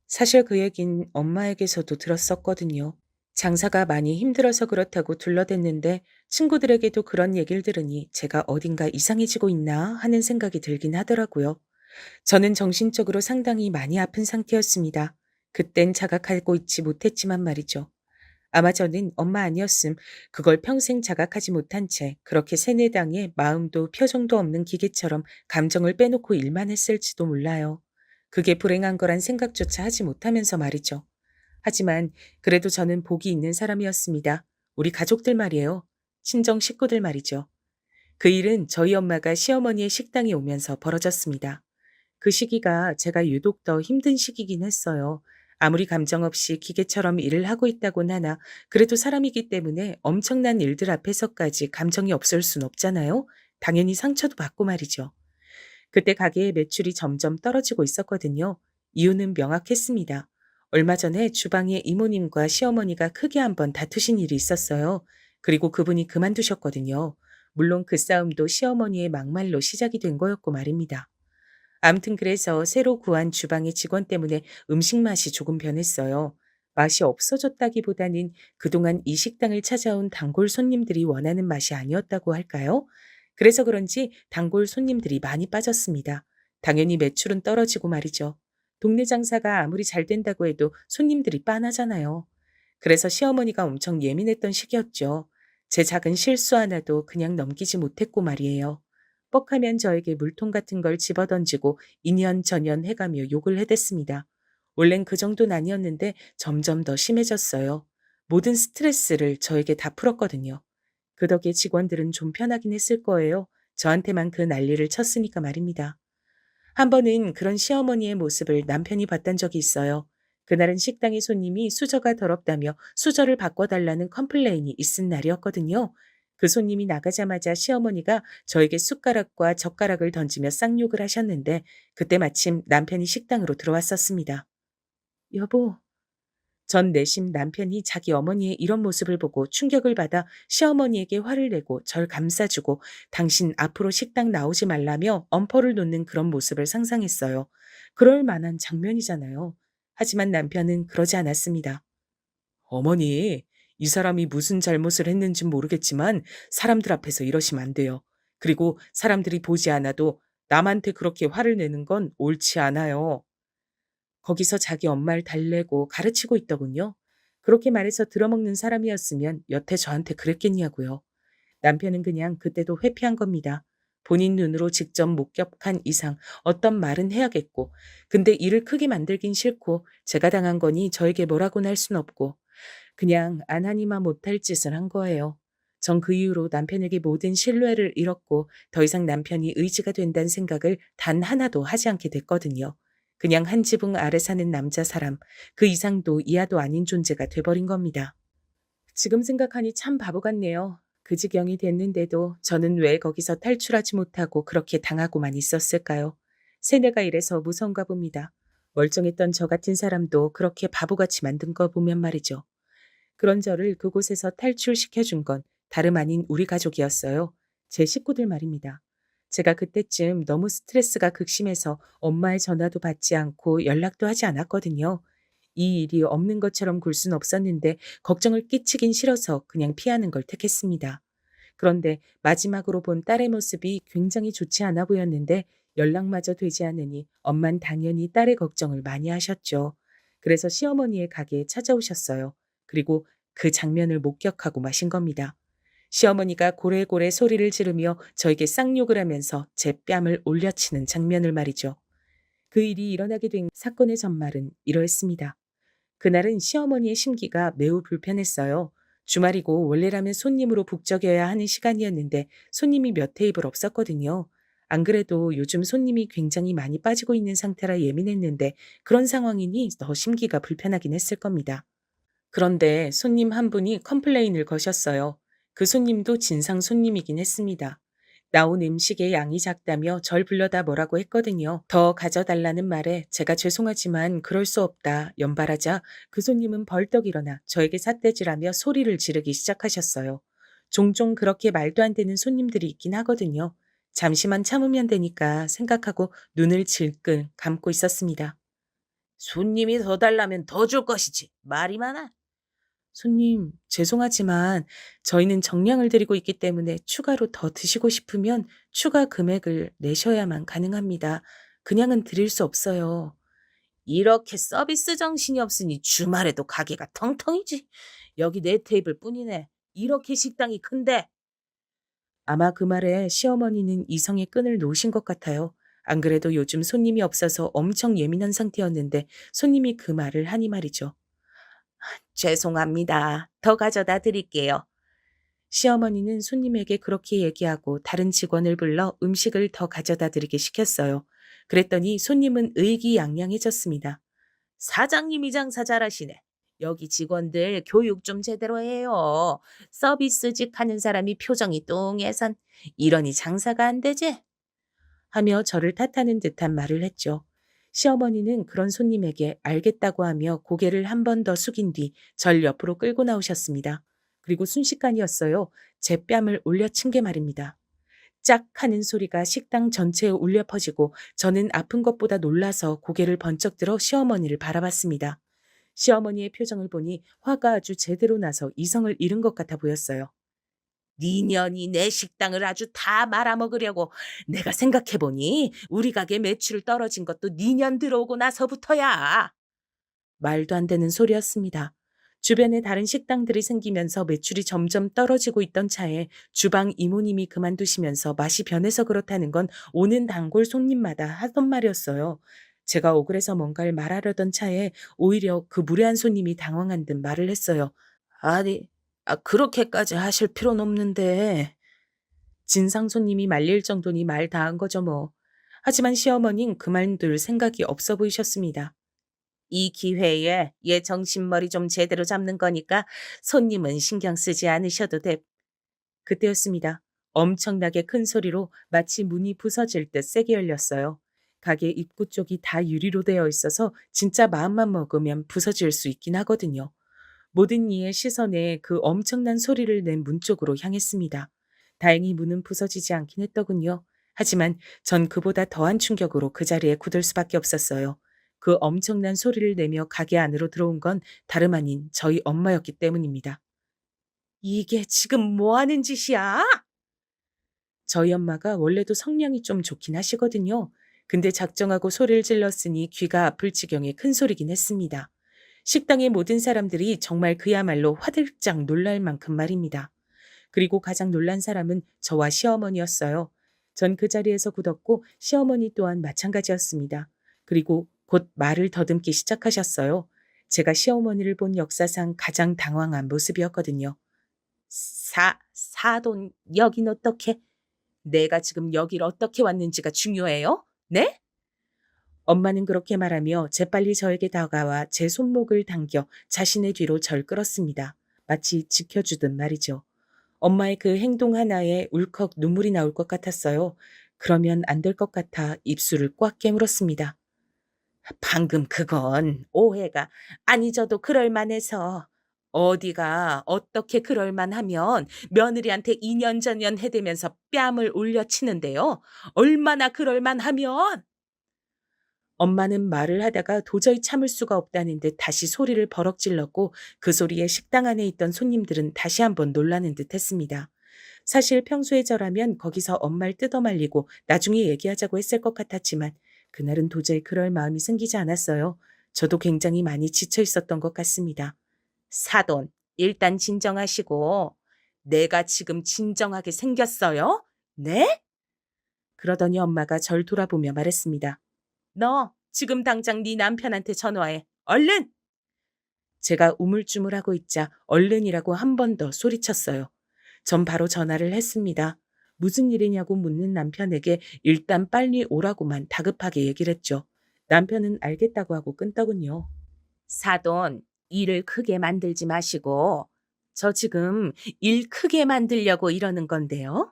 B: 사실 그 얘긴 엄마에게서도 들었었거든요. 장사가 많이 힘들어서 그렇다고 둘러댔는데 친구들에게도 그런 얘기를 들으니 제가 어딘가 이상해지고 있나 하는 생각이 들긴 하더라고요. 저는 정신적으로 상당히 많이 아픈 상태였습니다. 그땐 자각하고 있지 못했지만 말이죠. 아마 저는 엄마 아니었음 그걸 평생 자각하지 못한 채 그렇게 세뇌당해 마음도 표정도 없는 기계처럼 감정을 빼놓고 일만 했을지도 몰라요. 그게 불행한 거란 생각조차 하지 못하면서 말이죠. 하지만 그래도 저는 복이 있는 사람이었습니다. 우리 가족들 말이에요. 친정 식구들 말이죠. 그 일은 저희 엄마가 시어머니의 식당에 오면서 벌어졌습니다. 그 시기가 제가 유독 더 힘든 시기긴 했어요. 아무리 감정 없이 기계처럼 일을 하고 있다곤 하나 그래도 사람이기 때문에 엄청난 일들 앞에서까지 감정이 없을 순 없잖아요. 당연히 상처도 받고 말이죠. 그때 가게의 매출이 점점 떨어지고 있었거든요. 이유는 명확했습니다. 얼마 전에 주방에 이모님과 시어머니가 크게 한번 다투신 일이 있었어요. 그리고 그분이 그만두셨거든요. 물론 그 싸움도 시어머니의 막말로 시작이 된 거였고 말입니다. 암튼 그래서 새로 구한 주방의 직원 때문에 음식 맛이 조금 변했어요. 맛이 없어졌다기보다는 그동안 이 식당을 찾아온 단골 손님들이 원하는 맛이 아니었다고 할까요? 그래서 그런지 단골 손님들이 많이 빠졌습니다. 당연히 매출은 떨어지고 말이죠. 동네 장사가 아무리 잘 된다고 해도 손님들이 빤하잖아요. 그래서 시어머니가 엄청 예민했던 시기였죠. 제 작은 실수 하나도 그냥 넘기지 못했고 말이에요. 뻑하면 저에게 물통 같은 걸 집어던지고 인연전연 해가며 욕을 해댔습니다. 원래는 그 정도는 아니었는데 점점 더 심해졌어요. 모든 스트레스를 저에게 다 풀었거든요. 그 덕에 직원들은 좀 편하긴 했을 거예요. 저한테만 그 난리를 쳤으니까 말입니다. 한 번은 그런 시어머니의 모습을 남편이 봤던 적이 있어요. 그날은 식당의 손님이 수저가 더럽다며 수저를 바꿔달라는 컴플레인이 있은 날이었거든요. 그 손님이 나가자마자 시어머니가 저에게 숟가락과 젓가락을 던지며 쌍욕을 하셨는데 그때 마침 남편이 식당으로 들어왔었습니다. 여보, 전 내심 남편이 자기 어머니의 이런 모습을 보고 충격을 받아 시어머니에게 화를 내고 절 감싸주고 당신 앞으로 식당 나오지 말라며 엄포를 놓는 그런 모습을 상상했어요. 그럴 만한 장면이잖아요. 하지만 남편은 그러지 않았습니다. 어머니, 이 사람이 무슨 잘못을 했는진 모르겠지만 사람들 앞에서 이러시면 안 돼요. 그리고 사람들이 보지 않아도 남한테 그렇게 화를 내는 건 옳지 않아요. 거기서 자기 엄마를 달래고 가르치고 있더군요. 그렇게 말해서 들어먹는 사람이었으면 여태 저한테 그랬겠냐고요. 남편은 그냥 그때도 회피한 겁니다. 본인 눈으로 직접 목격한 이상 어떤 말은 해야겠고, 근데 일을 크게 만들긴 싫고, 제가 당한 거니 저에게 뭐라고는 할 순 없고, 그냥 안 하니만 못할 짓을 한 거예요. 전 그 이후로 남편에게 모든 신뢰를 잃었고 더 이상 남편이 의지가 된다는 생각을 단 하나도 하지 않게 됐거든요. 그냥 한 지붕 아래 사는 남자 사람, 그 이상도 이하도 아닌 존재가 돼버린 겁니다. 지금 생각하니 참 바보 같네요. 그 지경이 됐는데도 저는 왜 거기서 탈출하지 못하고 그렇게 당하고만 있었을까요? 세뇌가 이래서 무서운가 봅니다. 멀쩡했던 저 같은 사람도 그렇게 바보같이 만든 거 보면 말이죠. 그런 저를 그곳에서 탈출시켜 준 건 다름 아닌 우리 가족이었어요. 제 식구들 말입니다. 제가 그때쯤 너무 스트레스가 극심해서 엄마의 전화도 받지 않고 연락도 하지 않았거든요. 이 일이 없는 것처럼 굴 순 없었는데 걱정을 끼치긴 싫어서 그냥 피하는 걸 택했습니다. 그런데 마지막으로 본 딸의 모습이 굉장히 좋지 않아 보였는데 연락마저 되지 않으니 엄만 당연히 딸의 걱정을 많이 하셨죠. 그래서 시어머니의 가게에 찾아오셨어요. 그리고 그 장면을 목격하고 마신 겁니다. 시어머니가 고래고래 소리를 지르며 저에게 쌍욕을 하면서 제 뺨을 올려치는 장면을 말이죠. 그 일이 일어나게 된 사건의 전말은 이러했습니다. 그날은 시어머니의 심기가 매우 불편했어요. 주말이고 원래라면 손님으로 북적여야 하는 시간이었는데 손님이 몇 테이블 없었거든요. 안 그래도 요즘 손님이 굉장히 많이 빠지고 있는 상태라 예민했는데 그런 상황이니 더 심기가 불편하긴 했을 겁니다. 그런데 손님 한 분이 컴플레인을 거셨어요. 그 손님도 진상 손님이긴 했습니다. 나온 음식의 양이 작다며 절 불러다 뭐라고 했거든요. 더 가져달라는 말에 제가 죄송하지만 그럴 수 없다 연발하자 그 손님은 벌떡 일어나 저에게 삿대질하며 소리를 지르기 시작하셨어요. 종종 그렇게 말도 안 되는 손님들이 있긴 하거든요. 잠시만 참으면 되니까 생각하고 눈을 질끈 감고 있었습니다.
C: 손님이 더 달라면 더 줄 것이지. 말이 많아.
B: 손님, 죄송하지만 저희는 정량을 드리고 있기 때문에 추가로 더 드시고 싶으면 추가 금액을 내셔야만 가능합니다. 그냥은 드릴 수 없어요.
C: 이렇게 서비스 정신이 없으니 주말에도 가게가 텅텅이지. 여기 네 테이블 뿐이네. 이렇게 식당이 큰데.
B: 아마 그 말에 시어머니는 이성의 끈을 놓으신 것 같아요. 안 그래도 요즘 손님이 없어서 엄청 예민한 상태였는데 손님이 그 말을 하니 말이죠.
C: 죄송합니다. 더 가져다 드릴게요.
B: 시어머니는 손님에게 그렇게 얘기하고 다른 직원을 불러 음식을 더 가져다 드리게 시켰어요. 그랬더니 손님은 의기양양해졌습니다.
C: 사장님이 장사 잘하시네. 여기 직원들 교육 좀 제대로 해요. 서비스직 하는 사람이 표정이 뚱해선 이러니 장사가 안 되지?
B: 하며 저를 탓하는 듯한 말을 했죠. 시어머니는 그런 손님에게 알겠다고 하며 고개를 한 번 더 숙인 뒤 절 옆으로 끌고 나오셨습니다. 그리고 순식간이었어요. 제 뺨을 올려친 게 말입니다. 짝 하는 소리가 식당 전체에 울려 퍼지고 저는 아픈 것보다 놀라서 고개를 번쩍 들어 시어머니를 바라봤습니다. 시어머니의 표정을 보니 화가 아주 제대로 나서 이성을 잃은 것 같아 보였어요.
C: 니년이 내 식당을 아주 다 말아먹으려고. 내가 생각해보니 우리 가게 매출 떨어진 것도 니년 들어오고 나서부터야.
B: 말도 안 되는 소리였습니다. 주변에 다른 식당들이 생기면서 매출이 점점 떨어지고 있던 차에 주방 이모님이 그만두시면서 맛이 변해서 그렇다는 건 오는 단골 손님마다 하던 말이었어요. 제가 억울해서 뭔가를 말하려던 차에 오히려 그 무례한 손님이 당황한 듯 말을 했어요.
C: 아니, 그렇게까지 하실 필요는 없는데.
B: 진상 손님이 말릴 정도니 말 다 한 거죠 뭐. 하지만 시어머니는 그만둘 생각이 없어 보이셨습니다.
C: 이 기회에 얘 정신머리 좀 제대로 잡는 거니까 손님은 신경 쓰지 않으셔도 돼.
B: 그때였습니다. 엄청나게 큰 소리로 마치 문이 부서질 듯 세게 열렸어요. 가게 입구 쪽이 다 유리로 되어 있어서 진짜 마음만 먹으면 부서질 수 있긴 하거든요. 모든 이의 시선에 그 엄청난 소리를 낸 문 쪽으로 향했습니다. 다행히 문은 부서지지 않긴 했더군요. 하지만 전 그보다 더한 충격으로 그 자리에 굳을 수밖에 없었어요. 그 엄청난 소리를 내며 가게 안으로 들어온 건 다름 아닌 저희 엄마였기 때문입니다.
C: 이게 지금 뭐 하는 짓이야?
B: 저희 엄마가 원래도 성량이 좀 좋긴 하시거든요. 근데 작정하고 소리를 질렀으니 귀가 아플 지경의 큰 소리긴 했습니다. 식당의 모든 사람들이 정말 그야말로 화들짝 놀랄 만큼 말입니다. 그리고 가장 놀란 사람은 저와 시어머니였어요. 전 그 자리에서 굳었고 시어머니 또한 마찬가지였습니다. 그리고 곧 말을 더듬기 시작하셨어요. 제가 시어머니를 본 역사상 가장 당황한 모습이었거든요.
C: 사돈, 여긴 어떻게? 내가 지금 여길 어떻게 왔는지가 중요해요? 네?
B: 엄마는 그렇게 말하며 재빨리 저에게 다가와 제 손목을 당겨 자신의 뒤로 절 끌었습니다. 마치 지켜주듯 말이죠. 엄마의 그 행동 하나에 울컥 눈물이 나올 것 같았어요. 그러면 안 될 것 같아 입술을 꽉 깨물었습니다.
C: 방금 그건 오해가 아니져도 그럴만해서. 어디가 어떻게 그럴만하면 며느리한테 2년 전년 해대면서 뺨을 올려치는데요. 얼마나 그럴만하면.
B: 엄마는 말을 하다가 도저히 참을 수가 없다는 듯 다시 소리를 버럭 질렀고 그 소리에 식당 안에 있던 손님들은 다시 한번 놀라는 듯 했습니다. 사실 평소에 저라면 거기서 엄마를 뜯어말리고 나중에 얘기하자고 했을 것 같았지만 그날은 도저히 그럴 마음이 생기지 않았어요. 저도 굉장히 많이 지쳐 있었던 것 같습니다.
C: 사돈, 일단 진정하시고. 내가 지금 진정하게 생겼어요? 네?
B: 그러더니 엄마가 절 돌아보며 말했습니다.
C: 너 지금 당장 네 남편한테 전화해. 얼른!
B: 제가 우물쭈물하고 있자 얼른이라고 한 번 더 소리쳤어요. 전 바로 전화를 했습니다. 무슨 일이냐고 묻는 남편에게 일단 빨리 오라고만 다급하게 얘기를 했죠. 남편은 알겠다고 하고 끊더군요.
C: 사돈, 일을 크게 만들지 마시고. 저 지금 일 크게 만들려고 이러는 건데요.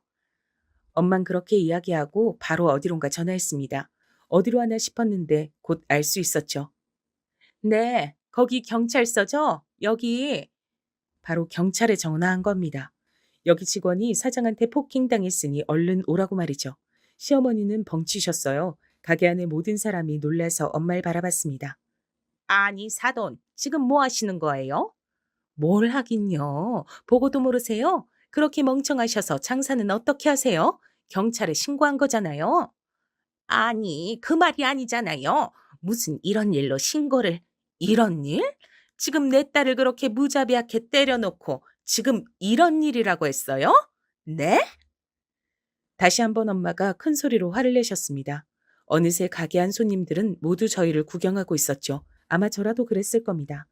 B: 엄만 그렇게 이야기하고 바로 어디론가 전화했습니다. 어디로 하나 싶었는데 곧 알 수 있었죠.
C: 네, 거기 경찰서죠? 여기.
B: 바로 경찰에 전화한 겁니다. 여기 직원이 사장한테 폭행당했으니 얼른 오라고 말이죠. 시어머니는 벙치셨어요. 가게 안에 모든 사람이 놀라서 엄마를 바라봤습니다.
C: 아니, 사돈, 지금 뭐 하시는 거예요?
B: 뭘 하긴요.
C: 보고도 모르세요? 그렇게 멍청하셔서 장사는 어떻게 하세요? 경찰에 신고한 거잖아요. 아니, 그 말이 아니잖아요. 무슨 이런 일로 신고를. 이런 일? 지금 내 딸을 그렇게 무자비하게 때려놓고 지금 이런 일이라고 했어요? 네?
B: 다시 한번 엄마가 큰 소리로 화를 내셨습니다. 어느새 가게 안 손님들은 모두 저희를 구경하고 있었죠. 아마 저라도 그랬을 겁니다.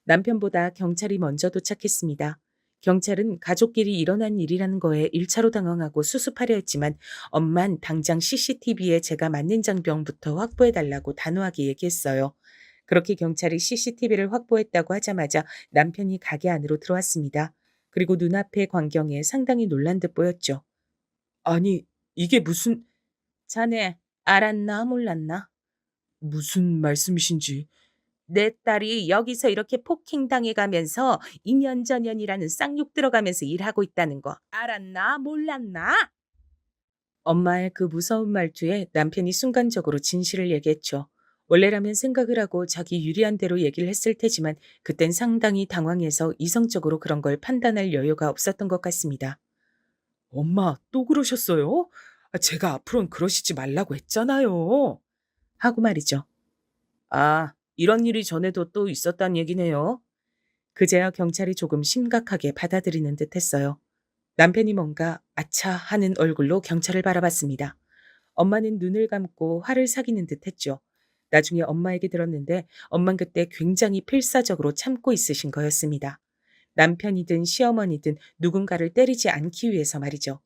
B: 남편보다 경찰이 먼저 도착했습니다. 경찰은 가족끼리 일어난 일이라는 거에 1차로 당황하고 수습하려 했지만 엄만 당장 CCTV에 제가 맞는 장병부터 확보해달라고 단호하게 얘기했어요. 그렇게 경찰이 CCTV를 확보했다고 하자마자 남편이 가게 안으로 들어왔습니다. 그리고 눈앞의 광경에 상당히 놀란 듯 보였죠. 아니, 이게 무슨...
C: 자네 알았나 몰랐나?
B: 무슨 말씀이신지...
C: 내 딸이 여기서 이렇게 폭행당해가면서 2년 전년이라는 쌍욕 들어가면서 일하고 있다는 거 알았나 몰랐나?
B: 엄마의 그 무서운 말투에 남편이 순간적으로 진실을 얘기했죠. 원래라면 생각을 하고 자기 유리한 대로 얘기를 했을 테지만 그땐 상당히 당황해서 이성적으로 그런 걸 판단할 여유가 없었던 것 같습니다. 엄마, 또 그러셨어요? 제가 앞으로는 그러시지 말라고 했잖아요. 하고 말이죠. 아, 이런 일이 전에도 또 있었단 얘기네요. 그제야 경찰이 조금 심각하게 받아들이는 듯 했어요. 남편이 뭔가 아차 하는 얼굴로 경찰을 바라봤습니다. 엄마는 눈을 감고 화를 사귀는 듯 했죠. 나중에 엄마에게 들었는데 엄만 그때 굉장히 필사적으로 참고 있으신 거였습니다. 남편이든 시어머니든 누군가를 때리지 않기 위해서 말이죠.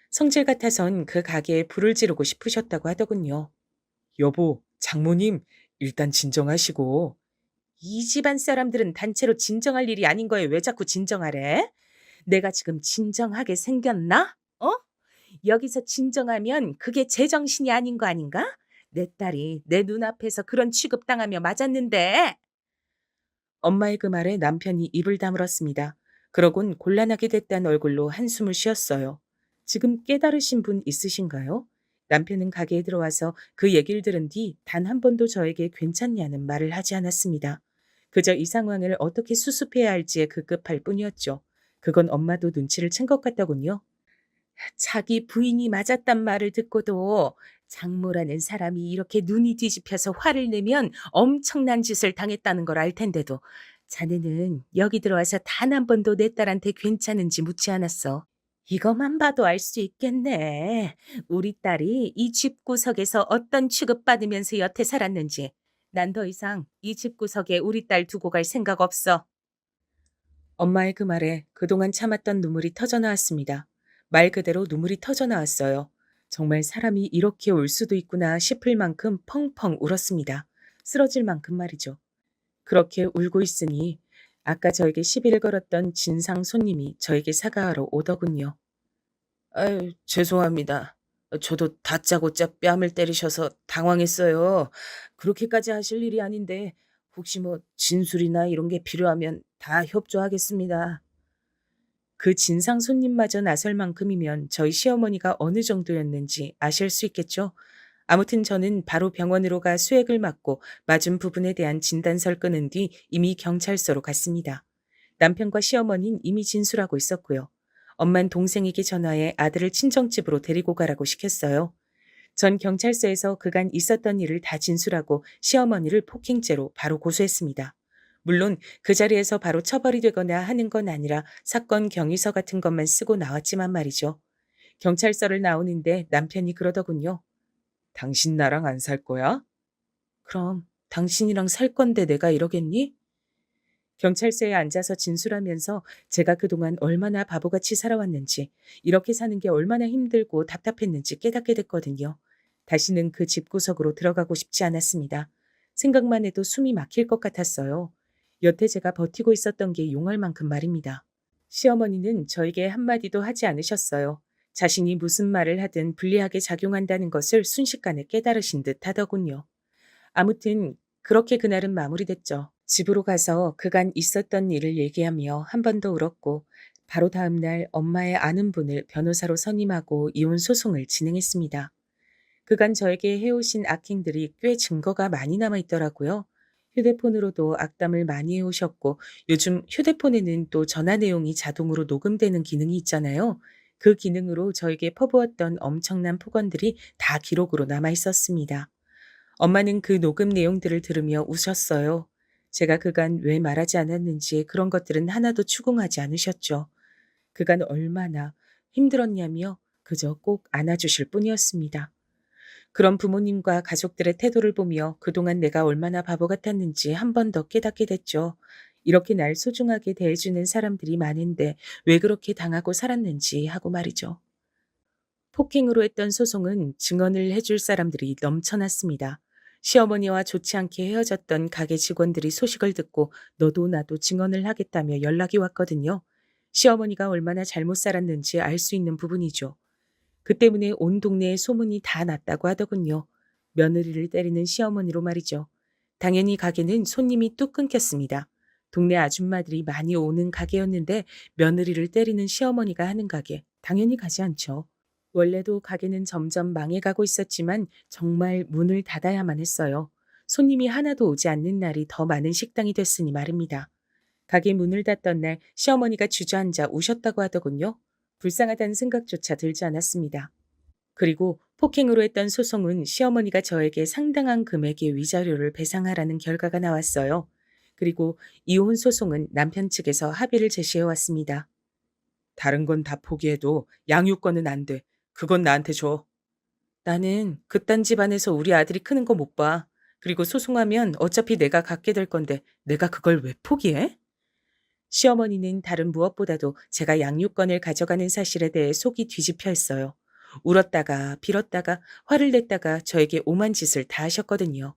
B: 성질 같아선 그 가게에 불을 지르고 싶으셨다고 하더군요. 여보, 장모님, 일단 진정하시고. 이 집안 사람들은 단체로 진정할 일이 아닌 거에 왜 자꾸 진정하래? 내가 지금 진정하게 생겼나? 어? 여기서 진정하면 그게 제정신이 아닌 거 아닌가? 내 딸이 내 눈앞에서 그런 취급당하며 맞았는데. 엄마의 그 말에 남편이 입을 다물었습니다. 그러곤 곤란하게 됐다는 얼굴로 한숨을 쉬었어요. 지금 깨달으신 분 있으신가요? 남편은 가게에 들어와서 그 얘기를 들은 뒤 단 한 번도 저에게 괜찮냐는 말을 하지 않았습니다. 그저 이 상황을 어떻게 수습해야 할지에 급급할 뿐이었죠. 그건 엄마도 눈치를 챈 것 같더군요. 자기 부인이 맞았단 말을 듣고도 장모라는 사람이 이렇게 눈이 뒤집혀서 화를 내면 엄청난 짓을 당했다는 걸 알 텐데도 자네는 여기 들어와서 단 한 번도 내 딸한테 괜찮은지 묻지 않았어. 이것만 봐도 알 수 있겠네. 우리 딸이 이 집구석에서 어떤 취급받으면서 여태 살았는지. 난 더 이상 이 집구석에 우리 딸 두고 갈 생각 없어. 엄마의 그 말에 그동안 참았던 눈물이 터져 나왔습니다. 말 그대로 눈물이 터져 나왔어요. 정말 사람이 이렇게 울 수도 있구나 싶을 만큼 펑펑 울었습니다. 쓰러질 만큼 말이죠. 그렇게 울고 있으니 아까 저에게 시비를 걸었던 진상 손님이 저에게 사과하러 오더군요. 아유, 죄송합니다. 저도 다짜고짜 뺨을 때리셔서 당황했어요. 그렇게까지 하실 일이 아닌데 혹시 뭐 진술이나 이런 게 필요하면 다 협조하겠습니다. 그 진상 손님마저 나설 만큼이면 저희 시어머니가 어느 정도였는지 아실 수 있겠죠? 아무튼 저는 바로 병원으로 가 수액을 맞고 맞은 부분에 대한 진단서를 끊은 뒤 이미 경찰서로 갔습니다. 남편과 시어머니는 이미 진술하고 있었고요. 엄만 동생에게 전화해 아들을 친정집으로 데리고 가라고 시켰어요. 전 경찰서에서 그간 있었던 일을 다 진술하고 시어머니를 폭행죄로 바로 고소했습니다. 물론 그 자리에서 바로 처벌이 되거나 하는 건 아니라 사건 경위서 같은 것만 쓰고 나왔지만 말이죠. 경찰서를 나오는데 남편이 그러더군요. 당신 나랑 안 살 거야? 그럼 당신이랑 살 건데 내가 이러겠니? 경찰서에 앉아서 진술하면서 제가 그동안 얼마나 바보같이 살아왔는지, 이렇게 사는 게 얼마나 힘들고 답답했는지 깨닫게 됐거든요. 다시는 그 집구석으로 들어가고 싶지 않았습니다. 생각만 해도 숨이 막힐 것 같았어요. 여태 제가 버티고 있었던 게 용할 만큼 말입니다. 시어머니는 저에게 한마디도 하지 않으셨어요. 자신이 무슨 말을 하든 불리하게 작용한다는 것을 순식간에 깨달으신 듯 하더군요. 아무튼 그렇게 그날은 마무리됐죠. 집으로 가서 그간 있었던 일을 얘기하며 한 번 더 울었고 바로 다음 날 엄마의 아는 분을 변호사로 선임하고 이혼 소송을 진행했습니다. 그간 저에게 해오신 악행들이 꽤 증거가 많이 남아 있더라고요. 휴대폰으로도 악담을 많이 해오셨고 요즘 휴대폰에는 또 전화 내용이 자동으로 녹음되는 기능이 있잖아요. 그 기능으로 저에게 퍼부었던 엄청난 폭언들이 다 기록으로 남아 있었습니다. 엄마는 그 녹음 내용들을 들으며 우셨어요. 제가 그간 왜 말하지 않았는지 그런 것들은 하나도 추궁하지 않으셨죠. 그간 얼마나 힘들었냐며 그저 꼭 안아주실 뿐이었습니다. 그런 부모님과 가족들의 태도를 보며 그동안 내가 얼마나 바보 같았는지 한 번 더 깨닫게 됐죠. 이렇게 날 소중하게 대해주는 사람들이 많은데 왜 그렇게 당하고 살았는지 하고 말이죠. 폭행으로 했던 소송은 증언을 해줄 사람들이 넘쳐났습니다. 시어머니와 좋지 않게 헤어졌던 가게 직원들이 소식을 듣고 너도 나도 증언을 하겠다며 연락이 왔거든요. 시어머니가 얼마나 잘못 살았는지 알 수 있는 부분이죠. 그 때문에 온 동네에 소문이 다 났다고 하더군요. 며느리를 때리는 시어머니로 말이죠. 당연히 가게는 손님이 뚝 끊겼습니다. 동네 아줌마들이 많이 오는 가게였는데 며느리를 때리는 시어머니가 하는 가게 당연히 가지 않죠. 원래도 가게는 점점 망해가고 있었지만 정말 문을 닫아야만 했어요. 손님이 하나도 오지 않는 날이 더 많은 식당이 됐으니 말입니다. 가게 문을 닫던 날 시어머니가 주저앉아 우셨다고 하더군요. 불쌍하다는 생각조차 들지 않았습니다. 그리고 폭행으로 했던 소송은 시어머니가 저에게 상당한 금액의 위자료를 배상하라는 결과가 나왔어요. 그리고 이혼 소송은 남편 측에서 합의를 제시해 왔습니다. 다른 건 다 포기해도 양육권은 안 돼. 그건 나한테 줘. 나는 그딴 집안에서 우리 아들이 크는 거 못 봐. 그리고 소송하면 어차피 내가 갖게 될 건데 내가 그걸 왜 포기해? 시어머니는 다른 무엇보다도 제가 양육권을 가져가는 사실에 대해 속이 뒤집혀 있어요. 울었다가 빌었다가 화를 냈다가 저에게 오만 짓을 다 하셨거든요.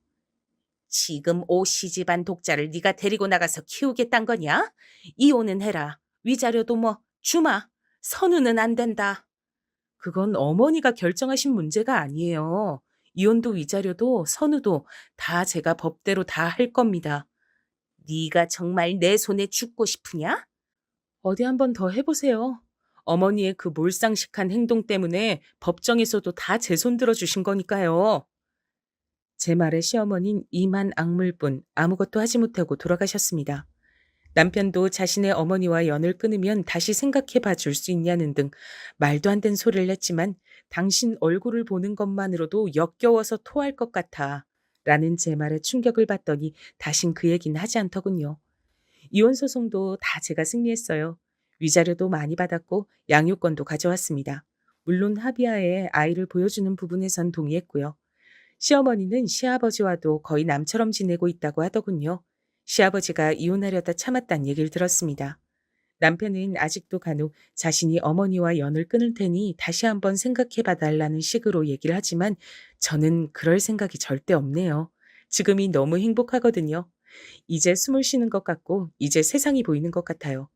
C: 지금 오씨 집안 독자를 네가 데리고 나가서 키우겠단 거냐? 이혼은 해라. 위자료도 뭐 주마. 선우는 안 된다.
B: 그건 어머니가 결정하신 문제가 아니에요. 이혼도 위자료도 선우도 다 제가 법대로 다 할 겁니다.
C: 네가 정말 내 손에 죽고 싶으냐?
B: 어디 한번 더 해보세요. 어머니의 그 몰상식한 행동 때문에 법정에서도 다 제 손 들어주신 거니까요. 제 말에 시어머니는 이만 악물뿐 아무것도 하지 못하고 돌아가셨습니다. 남편도 자신의 어머니와 연을 끊으면 다시 생각해 봐 줄 수 있냐는 등 말도 안 되는 소리를 냈지만 당신 얼굴을 보는 것만으로도 역겨워서 토할 것 같아. 라는 제 말에 충격을 받더니 다신 그 얘기는 하지 않더군요. 이혼 소송도 다 제가 승리했어요. 위자료도 많이 받았고 양육권도 가져왔습니다. 물론 합의하에 아이를 보여주는 부분에선 동의했고요. 시어머니는 시아버지와도 거의 남처럼 지내고 있다고 하더군요. 시아버지가 이혼하려다 참았다는 얘기를 들었습니다. 남편은 아직도 간혹 자신이 어머니와 연을 끊을 테니 다시 한번 생각해 봐달라는 식으로 얘기를 하지만 저는 그럴 생각이 절대 없네요. 지금이 너무 행복하거든요. 이제 숨을 쉬는 것 같고 이제 세상이 보이는 것 같아요.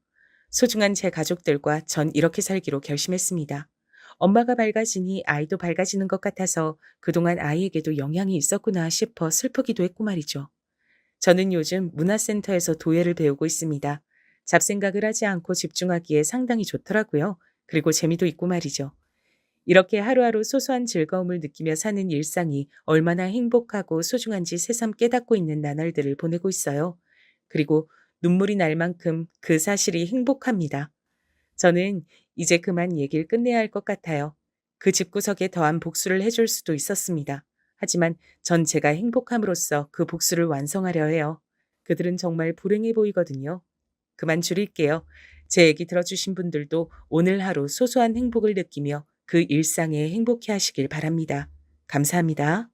B: 소중한 제 가족들과 전 이렇게 살기로 결심했습니다. 엄마가 밝아지니 아이도 밝아지는 것 같아서 그동안 아이에게도 영향이 있었구나 싶어 슬프기도 했고 말이죠. 저는 요즘 문화센터에서 도예를 배우고 있습니다. 잡생각을 하지 않고 집중하기에 상당히 좋더라고요. 그리고 재미도 있고 말이죠. 이렇게 하루하루 소소한 즐거움을 느끼며 사는 일상이 얼마나 행복하고 소중한지 새삼 깨닫고 있는 나날들을 보내고 있어요. 그리고 눈물이 날 만큼 그 사실이 행복합니다. 저는 이제 그만 얘기를 끝내야 할 것 같아요. 그 집구석에 더한 복수를 해줄 수도 있었습니다. 하지만 전 제가 행복함으로써 그 복수를 완성하려 해요. 그들은 정말 불행해 보이거든요. 그만 줄일게요. 제 얘기 들어주신 분들도 오늘 하루 소소한 행복을 느끼며 그 일상에 행복해 하시길 바랍니다. 감사합니다.